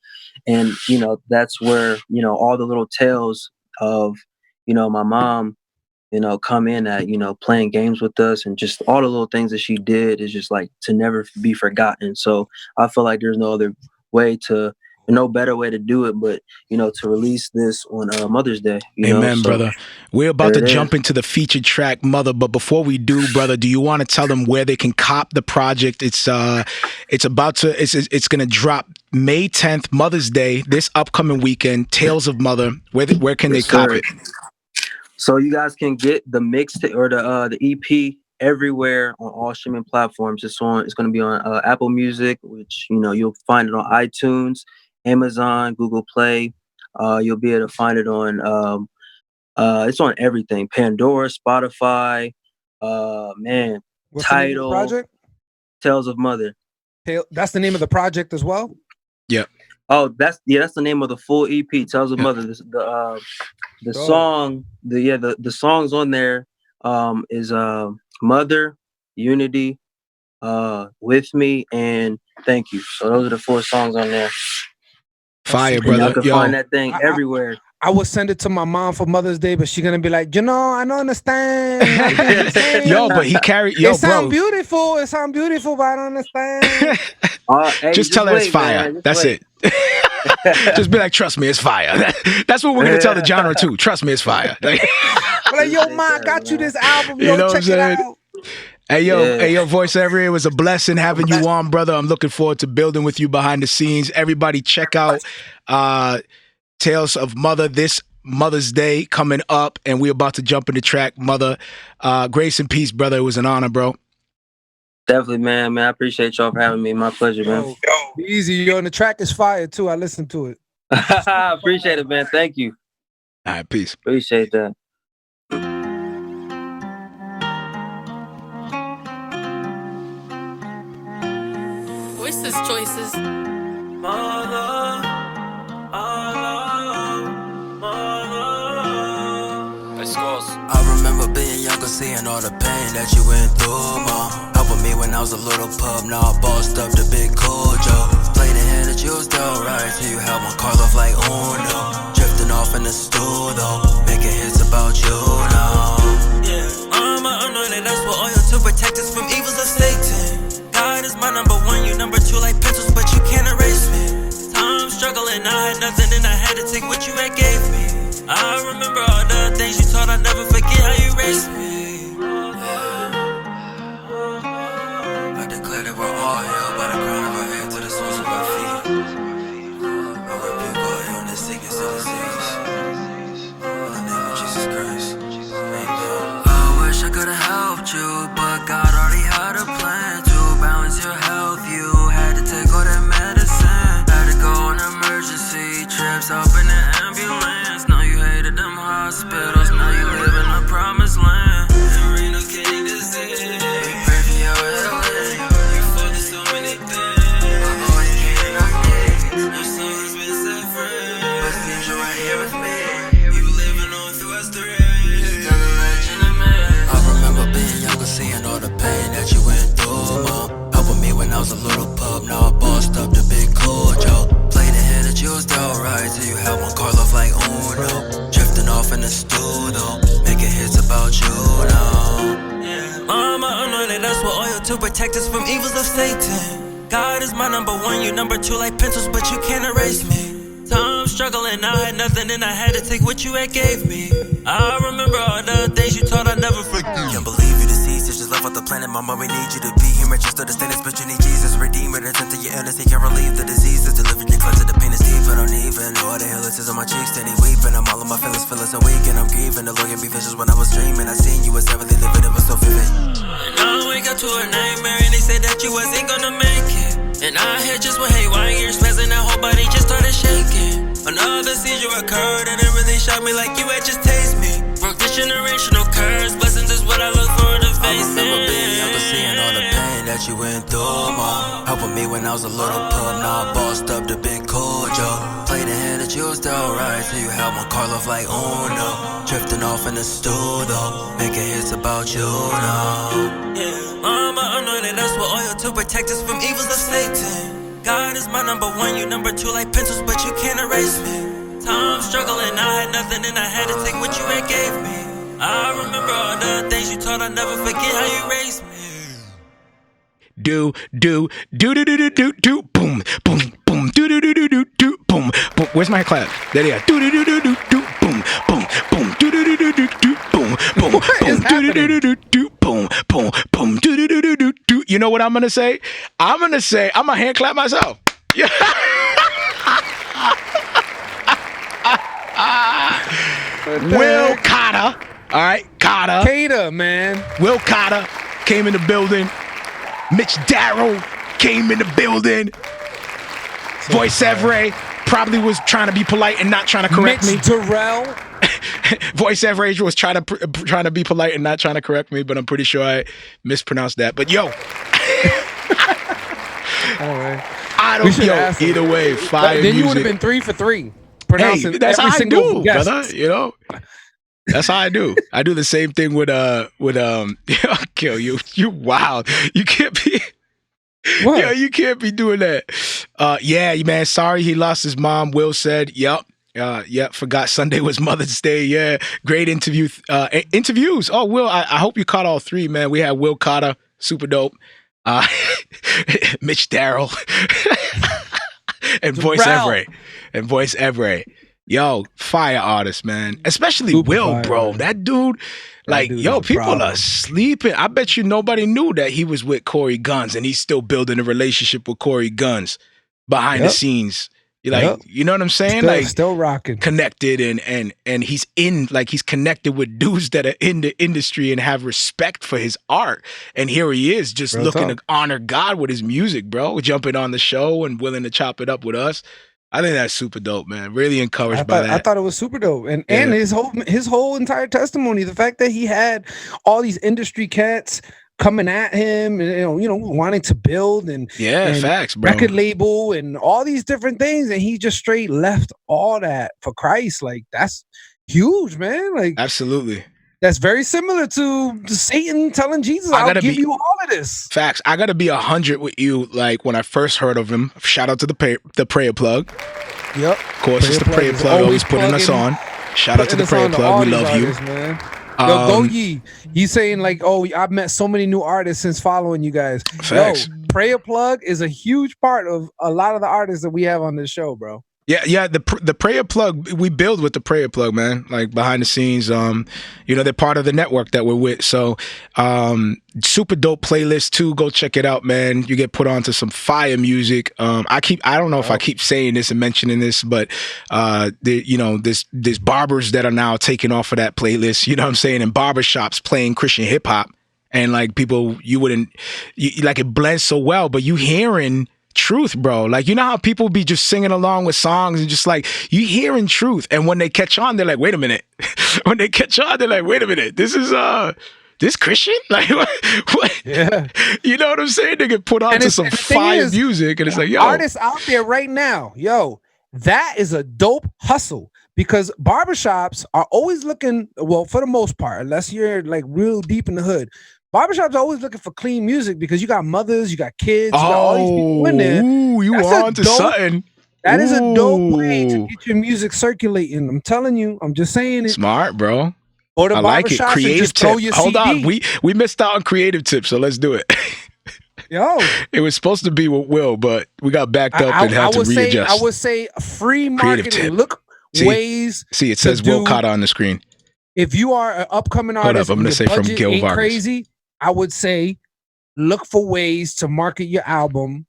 And, you know, that's where, you know, all the little tales of, you know, my mom, you know, come in at, you know, playing games with us, and just all the little things that she did is just like to never be forgotten. So I feel like there's no better way to do it, but, you know, to release this on Mother's Day. Amen, so, brother. We're about to jump into the featured track, Mother. But before we do, brother, do you want to tell them where they can cop the project? It's going to drop May 10th, Mother's Day, this upcoming weekend. Tales of Mother. Where can they cop it? So you guys can get the mixtape or the EP everywhere on all streaming platforms. It's going to be on Apple Music, which, you know, you'll find it on iTunes, Amazon, Google Play. You'll be able to find it on it's on everything: Pandora, Spotify, What's Tidal. the name of the project? Tales of Mother. That's the name of the project as well? Yeah. Oh, that's the name of the full EP, Tales of Mother. The song, the songs on there is Mother, Unity, With Me, and Thank You. So those are the 4 songs on there. Fire, brother. Y'all can find that thing everywhere. I would send it to my mom for Mother's Day, but she's gonna be like, you know, I don't understand. Yo, but he carried. It sound beautiful. It sound beautiful, but I don't understand. Hey, just tell her it's fire. That's it. Just be like, trust me, it's fire. That's what we're gonna tell the genre too. Trust me, it's fire. Like, yo, ma, I got you this album. Yo, you know check it out. Hey yo, Voiceveray, it was a blessing having you on, brother. I'm looking forward to building with you behind the scenes. Everybody check out Tales of Mother this Mother's Day coming up, and we're about to jump in the track, Mother. Grace and peace, brother. It was an honor, bro. Definitely, man. I appreciate y'all for having me. My pleasure, man. Be easy, yo. And the track is fire too. I listened to it. I appreciate it, man. Thank you. All right, peace. Appreciate that. Voices, choices. I remember being younger, seeing all the pain that you went through, mom. Helping me when I was a little pup, now I bossed up the big cool Joe. Play the hand that you was down right till you had one card off like Uno. Drifting off in the stool though, making hits about you now. Yeah, I'm anointed, that's what oil to protect us from evils of Satan. God is my number 1, you number 2 like pencils, but you can't erase me. Time struggling, I had nothing and I had to take what you had gave me. I remember all the things you taught, I never forget how you raised me. I declare that we're all healed by the crown of our head to the soles of our feet. I rebuke all illness, sickness, and disease. In the name of Jesus Christ. Amen. I wish I could have helped you, but God already had a plan to balance your health. You had to take all that medicine. Had to go on emergency trips up in the ambulance. Now you hated them hospitals. Now you live in the promised land. And Reno King disease. We pray for your healing. You fought protect us from evils of Satan. God is my number one, you number two like pencils, but you can't erase me. Time struggling, I had nothing and I had to take what you had gave me. I remember all the things you taught I never forget. Can't believe you deceased, it's just love off the planet. Mama, we need you to be here, register the status, but you need Jesus, redeemer, to tend to your illness. He can relieve the diseases, deliver your cleanse, the pain is deep. I don't even know the hell it is on my cheeks, then he weeping. I'm all of my feelings so weak and I'm grieving. The Lord gave me visions when I was dreaming. I seen you as heavily living, it was so vivid. And I wake up to a nightmare and they said that you wasn't gonna make it. And I had just went haywire, years passing, that whole body just started shaking. Another seizure occurred and it really shocked me like you had just tased me. Broke this generational curse, blessings is what I look for to face. I remember being young and seeing all the pain that you went through, Mom. Helping me when I was a little pup, now I bossed up to been cool, Joe. Played a hand that you was down right, till you held my car love like Uno. Drifting off in the stool though, making hits about you now. Yeah, Mama anointed us with oil to protect us from evils of Satan. God is my number one, you number two like pencils, but you can't erase me. Time struggling, I had nothing and I had to take what you had gave me. I remember all the things you taught, I'll never forget how you raised me. Do boom boom boom do boom boom. Where's my clap? There they are. Do boom boom boom do boom boom boom boom boom boom do. You know what I'm gonna say? I'm gonna hand clap myself. Yeah. Will Cata, all right, Cata, man. Will Cata came in the building. Mitch Darrell came in the building. Voiceveray probably was trying to be polite and not trying to correct me. Mitch Darrell. Voiceveray was trying to be polite and not trying to correct me, but I'm pretty sure I mispronounced that. But yo, all right. I don't know. Either way, fire then music. you would have been 3 for 3. Pronouncing that's every how I single do, guest. brother. You know. That's how I do. I do the same thing with I'll kill you. You wild. You can't be. What? Yo, you can't be doing that. Yeah, man. Sorry, he lost his mom. Will said, "Yep, forgot Sunday was Mother's Day. Yeah, great interviews. Oh, Will, I hope you caught all 3, man. We had Will Cata, super dope. Mitch Darrell and Voiceveray. Yo, fire artist, man. Especially super Will, fire, bro. Man. That dude, like, yo, people are sleeping. I bet you nobody knew that he was with Cory Gunz and he's still building a relationship with Cory Gunz behind the scenes. Like, you know what I'm saying? Still rocking. Connected and he's he's connected with dudes that are in the industry and have respect for his art. And here he is just looking to honor God with his music, bro. Jumping on the show and willing to chop it up with us. I think that's super dope, man. Really encouraged by that. I thought it was super dope, and his whole entire testimony, the fact that he had all these industry cats coming at him, and you know, wanting to build and facts, bro. Record label and all these different things, and he just straight left all that for Christ. Like, that's huge, man. Like, absolutely. That's very similar to Satan telling Jesus, I'll give you all of this. Facts. I got to be 100 with you. Like, when I first heard of him, shout out to the prayer plug. Yep. Of course, it's the prayer plug always putting us on. Shout out to the prayer plug. We love you. Man. Yo, go ye. He's saying like, oh, I've met so many new artists since following you guys. Facts. Yo, prayer plug is a huge part of a lot of the artists that we have on this show, bro. Yeah. The prayer plug, we build with the prayer plug, man. Like, behind the scenes, they're part of the network that we're with. So, super dope playlist too. Go check it out, man. You get put onto some fire music. I don't know if I keep saying this and mentioning this, but there's barbers that are now taking off of that playlist. You know what I'm saying? And barbershops playing Christian hip hop, and like people like it blends so well, but you hearing truth, bro. Like, you know how people be just singing along with songs and just like, you hearing truth, and when they catch on, they're like, wait a minute. This is this Christian? Like, what? Yeah. You know what I'm saying? They get put onto some fire music, and it's like, yo, artists out there right now, yo, that is a dope hustle, because barbershops are always looking, well, for the most part, unless you're like real deep in the hood, barbershops are always looking for clean music, because you got mothers, you got kids, you got all these people in there. Ooh, you on to something. That is a dope way to get your music circulating. I'm telling you. I'm just saying it. Smart, bro. Go to I like it. barbershops and Creative just throw tip. your Hold CD. on. We missed out on creative tips, so let's do it. Yo, It was supposed to be with Will, but we got backed up and had to readjust. I would say free Creative marketing. tip. Look ways. See, it says Will Cata on the screen. If you are an upcoming Hold artist, up, I'm and going to your say from budget Gil ain't Vargas. crazy, I would say look for ways to market your album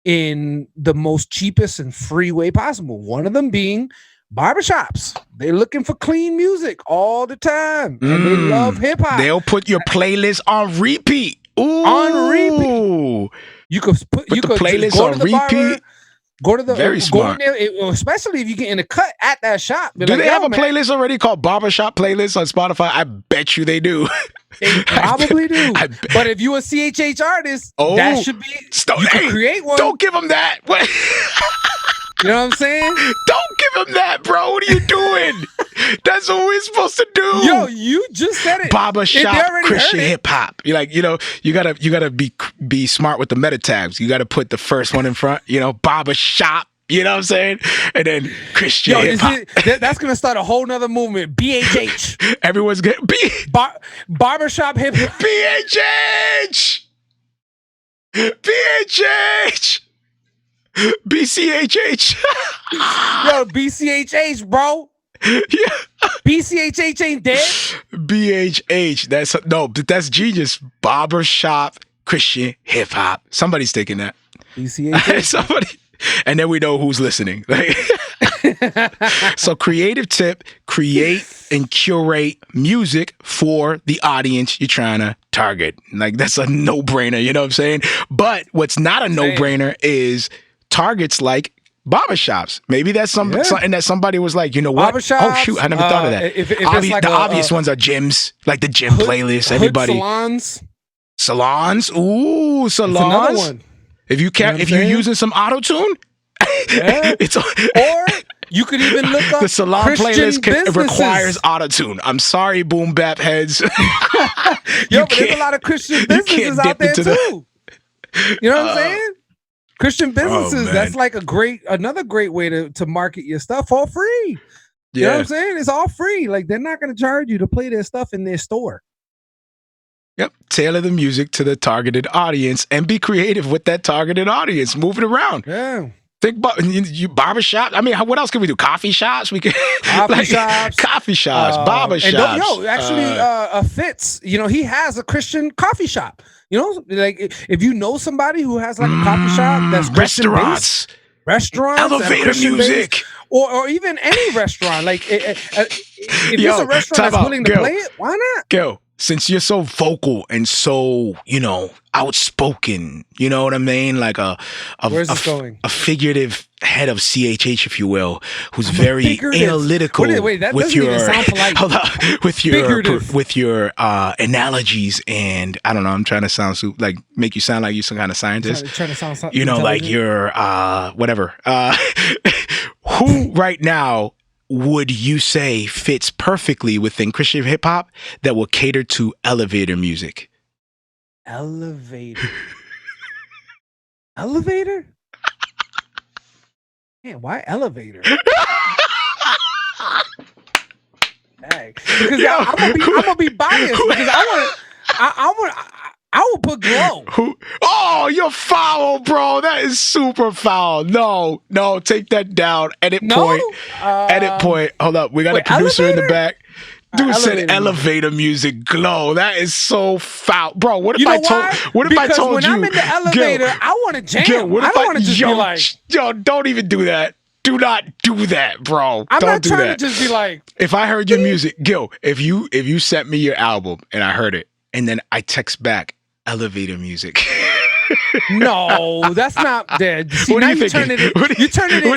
in the most cheapest and free way possible. One of them being barbershops. They're looking for clean music all the time, and they love hip hop. They'll put your playlist on repeat. Ooh. On repeat. You could put the playlist go on to the repeat. Barber, go to the Very smart. in there, especially if you get in a cut at that shop. Do they have a playlist already called Barbershop Playlist on Spotify? I bet you they do. They probably do. But if you're a CHH artist, that should be. You can create one. Don't give them that. What? You know what I'm saying? Don't give him that, bro. What are you doing? That's what we're supposed to do. Yo, you just said it. Barbershop Christian hip hop. You're like, you gotta be smart with the meta tags. You gotta put the first one in front. Barbershop. You know what I'm saying? And then Christian hip hop. That's gonna start a whole nother movement. BHH. Everyone's getting barbershop hip hop. BHH. BHH. BCHH. Yo, BCHH, bro. Yeah. BCHH ain't dead. BHH. That's genius. Barbershop Christian hip hop. Somebody's taking that. BCHH. Somebody. And then we know who's listening. So creative tip, create and curate music for the audience you're trying to target. Like that's a no-brainer, you know what I'm saying? But what's not a no-brainer is targets like barbershops. Maybe that's something that somebody was like, you know what? Oh shoot, I never thought of that. If it's like the obvious ones are gyms, like the gym playlist. Everybody salons. Ooh, salons. That's another one. If you're using some auto-tune, or you could even look up the salon Christian playlist requires auto-tune. I'm sorry, boom bap heads. Yo, but there's a lot of Christian businesses out there too. You know what I'm saying? Christian businesses, that's like another great way to market your stuff for free. You know what I'm saying? It's all free. Like they're not going to charge you to play their stuff in their store. Yep. Tailor the music to the targeted audience and be creative with that targeted audience. Move it around. Yeah. Think about you barbershop. I mean, what else can we do? Coffee shops? We can coffee shops, barber shops. Fitz, he has a Christian coffee shop. Like if you know somebody who has like a coffee shop that's restaurants, elevator music, or even any restaurant. Like if there's a restaurant that's willing to play it, why not? Go. Since you're so vocal and so, outspoken, you know what I mean? Like Where's this going? A figurative head of CHH, if you will, who's very analytical with your analogies, and I don't know, I'm trying to make you sound like you're some kind of scientist. Trying to sound like you're whatever. Who right now would you say fits perfectly within Christian hip hop that will cater to elevator music? Elevator? Man, why elevator? Dang. Because I'm gonna be biased because I will put Glow. Oh, you're foul, bro. That is super foul. No, take that down. Edit point. Hold up. We got a producer in the back. Dude said elevator music. Glow. That is so foul, bro. What if I told when you? I'm in the elevator, I want to jam. Gil, I don't want to just be like, yo, don't even do that. Do not do that, bro. I'm don't not do trying that. to just be like. If I heard your music, Gil, if you sent me your album and I heard it, and then I text back elevator music. No, that's not dead. See, what now you turning it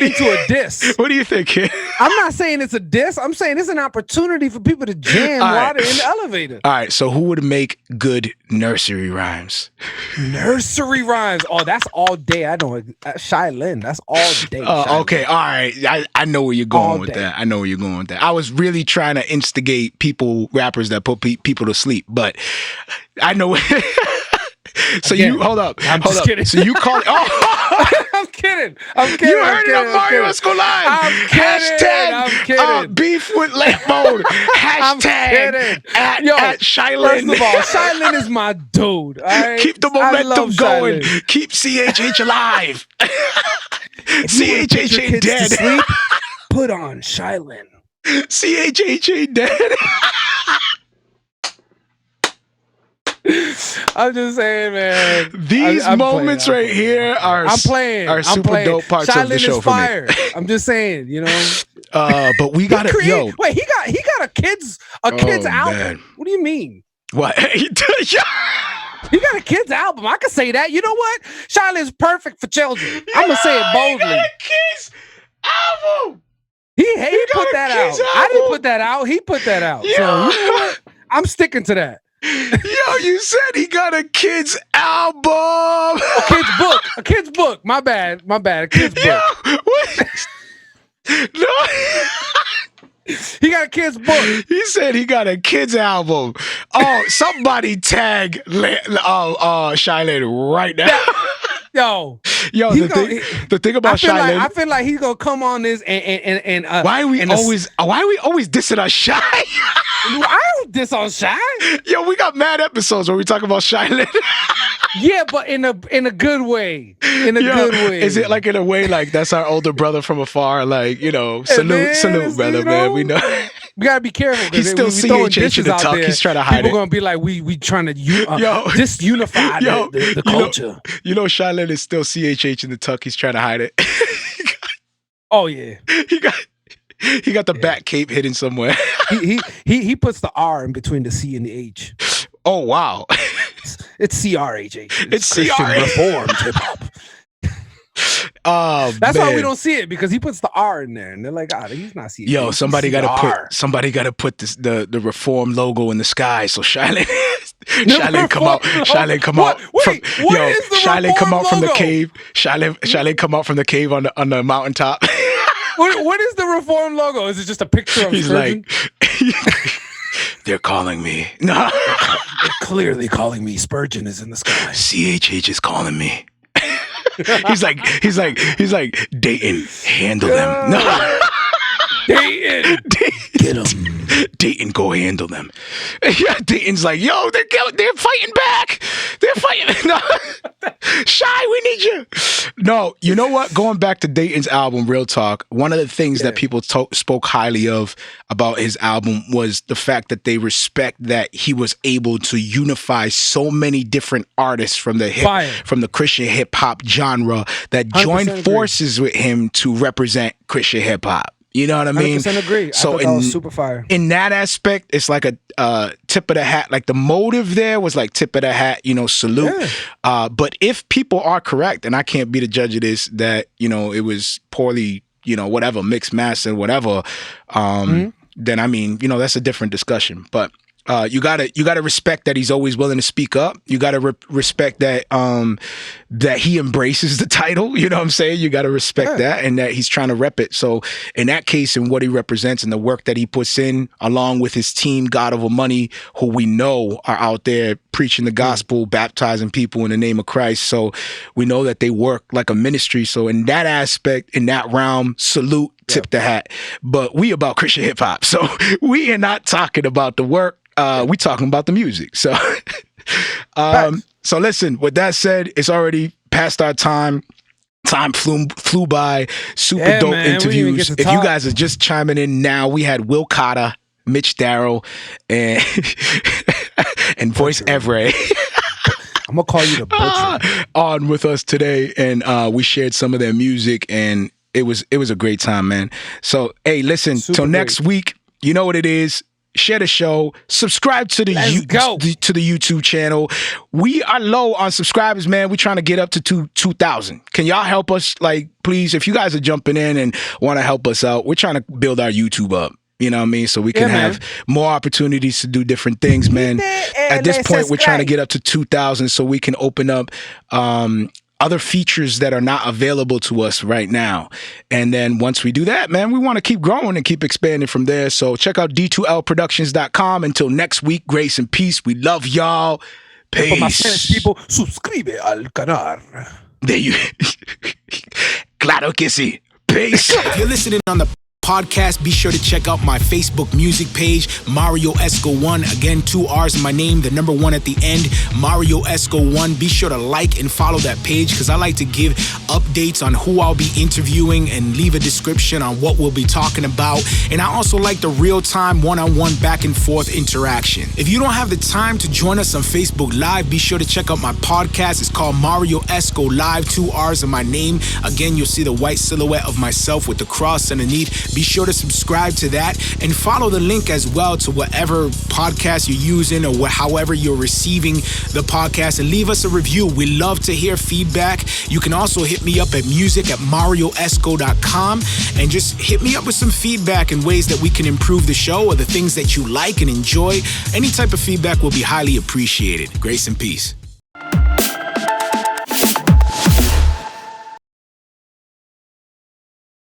into a diss. What do you think, kid? I'm not saying it's a diss. I'm saying it's an opportunity for people to jam while they're in the elevator. All right, so who would make good nursery rhymes? Nursery rhymes. Oh, that's all day. I know. Shy Lynn. That's all day. Okay, all right. I know where you're going with that. I was really trying to instigate rappers that put people to sleep, but I know. So Again, you hold up. I'm hold just up. kidding. So you call it. Oh, I'm kidding. I'm kidding. you heard it on Marrio Esco Live. I'm kidding. Hashtag I'm kidding. beef with late mode. I'm Hashtag kidding. at Shylin. First of all, Shylin is my dude. All right? Keep the I momentum love going. Shylin. Keep CHH alive. If you wanna put your CHH ain't kids to dead. sleep, put on Shylin. CHH ain't dead. I'm just saying, man. These I'm moments playing, right here are super dope parts Shylin of the show is for me. fire. I'm just saying, you know. But we got to yo. Wait, he got a kids album. Man. What do you mean? What? He got a kids album. I can say that. You know what? Shylin's perfect for children. I'm gonna say it boldly. He got a kids album. He put that out. Album. I didn't put that out. He put that out. Yo. So you know what? I'm sticking to that. Yo, you said he got a kids album. A kid's book. My bad. A kid's book. Yo, what? No. He got a kid's book. He said he got a kids album. Oh, somebody tag Shylin right now. Yo, the thing about Shylin. I feel like he's gonna come on this and why are we always dissing on Shy? I don't diss on Shy. Yo, we got mad episodes where we talk about Shylin. Yeah, but in a good way. In a good way. Is it like in a way like that's our older brother from afar? Like, you know, salute, brother, man. We know. We gotta be careful. He's still CHH in the talk. He's trying to hide people it. People gonna be like, we trying to disunify the culture. You know, Shylin is still CHH in the tuck. He's trying to hide it. Oh yeah. He got the back cape hidden somewhere. he puts the R in between the C and the H. Oh wow. It's CRHH. It's Christian CR Reformed hip hop. That's why we don't see it, because he puts the R in there, and they're like, he's not CHH. Yo, somebody got to put this, the Reform logo in the sky. So Shylin come out. Shylin come out. Shylin come out from the cave. Shylin come out from the cave on the mountaintop. What is the Reform logo? Is it just a picture of Spurgeon? Like, they're calling me. No, they're clearly calling me. Spurgeon is in the sky. CHH is calling me. he's like, Datin, handle them. No. Datin, get them. Datin, go handle them. Yeah, Datin's like, yo, they're fighting back. They're fighting. No. Shy, we need you. No, you know what? Going back to Datin's album, Real Talk, one of the things that people spoke highly of about his album was the fact that they respect that he was able to unify so many different artists from the Christian hip hop genre that joined forces with him to represent Christian hip hop. You know what I mean? 100% agree. So that was super fire. In that aspect, it's like a tip of the hat. Like the motive there was like tip of the hat, salute. Yeah. But if people are correct, and I can't be the judge of this, that, it was poorly, whatever, mixed master, whatever, then I mean, that's a different discussion. But you gotta respect that he's always willing to speak up. You gotta respect that that he embraces the title. You know what I'm saying? You gotta respect that, and that he's trying to rep it. So in that case, and what he represents and the work that he puts in, along with his team, God Over Money, who we know are out there preaching the gospel, baptizing people in the name of Christ. So we know that they work like a ministry. So in that aspect, in that realm, salute, tip the hat. But we about Christian hip hop, so we are not talking about the work. We talking about the music. So, so listen, with that said, it's already past our time. Time flew by. Super dope interviews. If you guys are just chiming in now, we had Will Cata, Mitch Darrell, and Voiceveray. I'm gonna call you the butcher. On with us today, and we shared some of their music, and it was a great time, man. So hey, listen, till next week, you know what it is. Share the show, subscribe to the YouTube channel. We are low on subscribers, man. We're trying to get up to 2,000. Can y'all help us? Like, please, if you guys are jumping in and want to help us out, we're trying to build our YouTube up. You know what I mean? So we can have more opportunities to do different things, man. At this point, we're trying to get up to 2,000 so we can open up other features that are not available to us right now. And then once we do that, man, we want to keep growing and keep expanding from there. So check out d2lproductions.com. Until next week, grace and peace. We love y'all. Peace. For my Spanish people, suscribe al canal. There you. Claro que sí. Peace. If you're listening on the podcast, be sure to check out my Facebook music page, Marrio Esco 1. Again, 2 R's in my name, the number 1 at the end, Marrio Esco 1. Be sure to like and follow that page because I like to give updates on who I'll be interviewing and leave a description on what we'll be talking about. And I also like the real-time one-on-one back and forth interaction. If you don't have the time to join us on Facebook Live, be sure to check out my podcast. It's called Marrio Esco Live, 2 R's in my name. Again, you'll see the white silhouette of myself with the cross underneath. Be sure to subscribe to that and follow the link as well to whatever podcast you're using or however you're receiving the podcast, and leave us a review. We love to hear feedback. You can also hit me up at music@marrioesco.com and just hit me up with some feedback and ways that we can improve the show or the things that you like and enjoy. Any type of feedback will be highly appreciated. Grace and peace.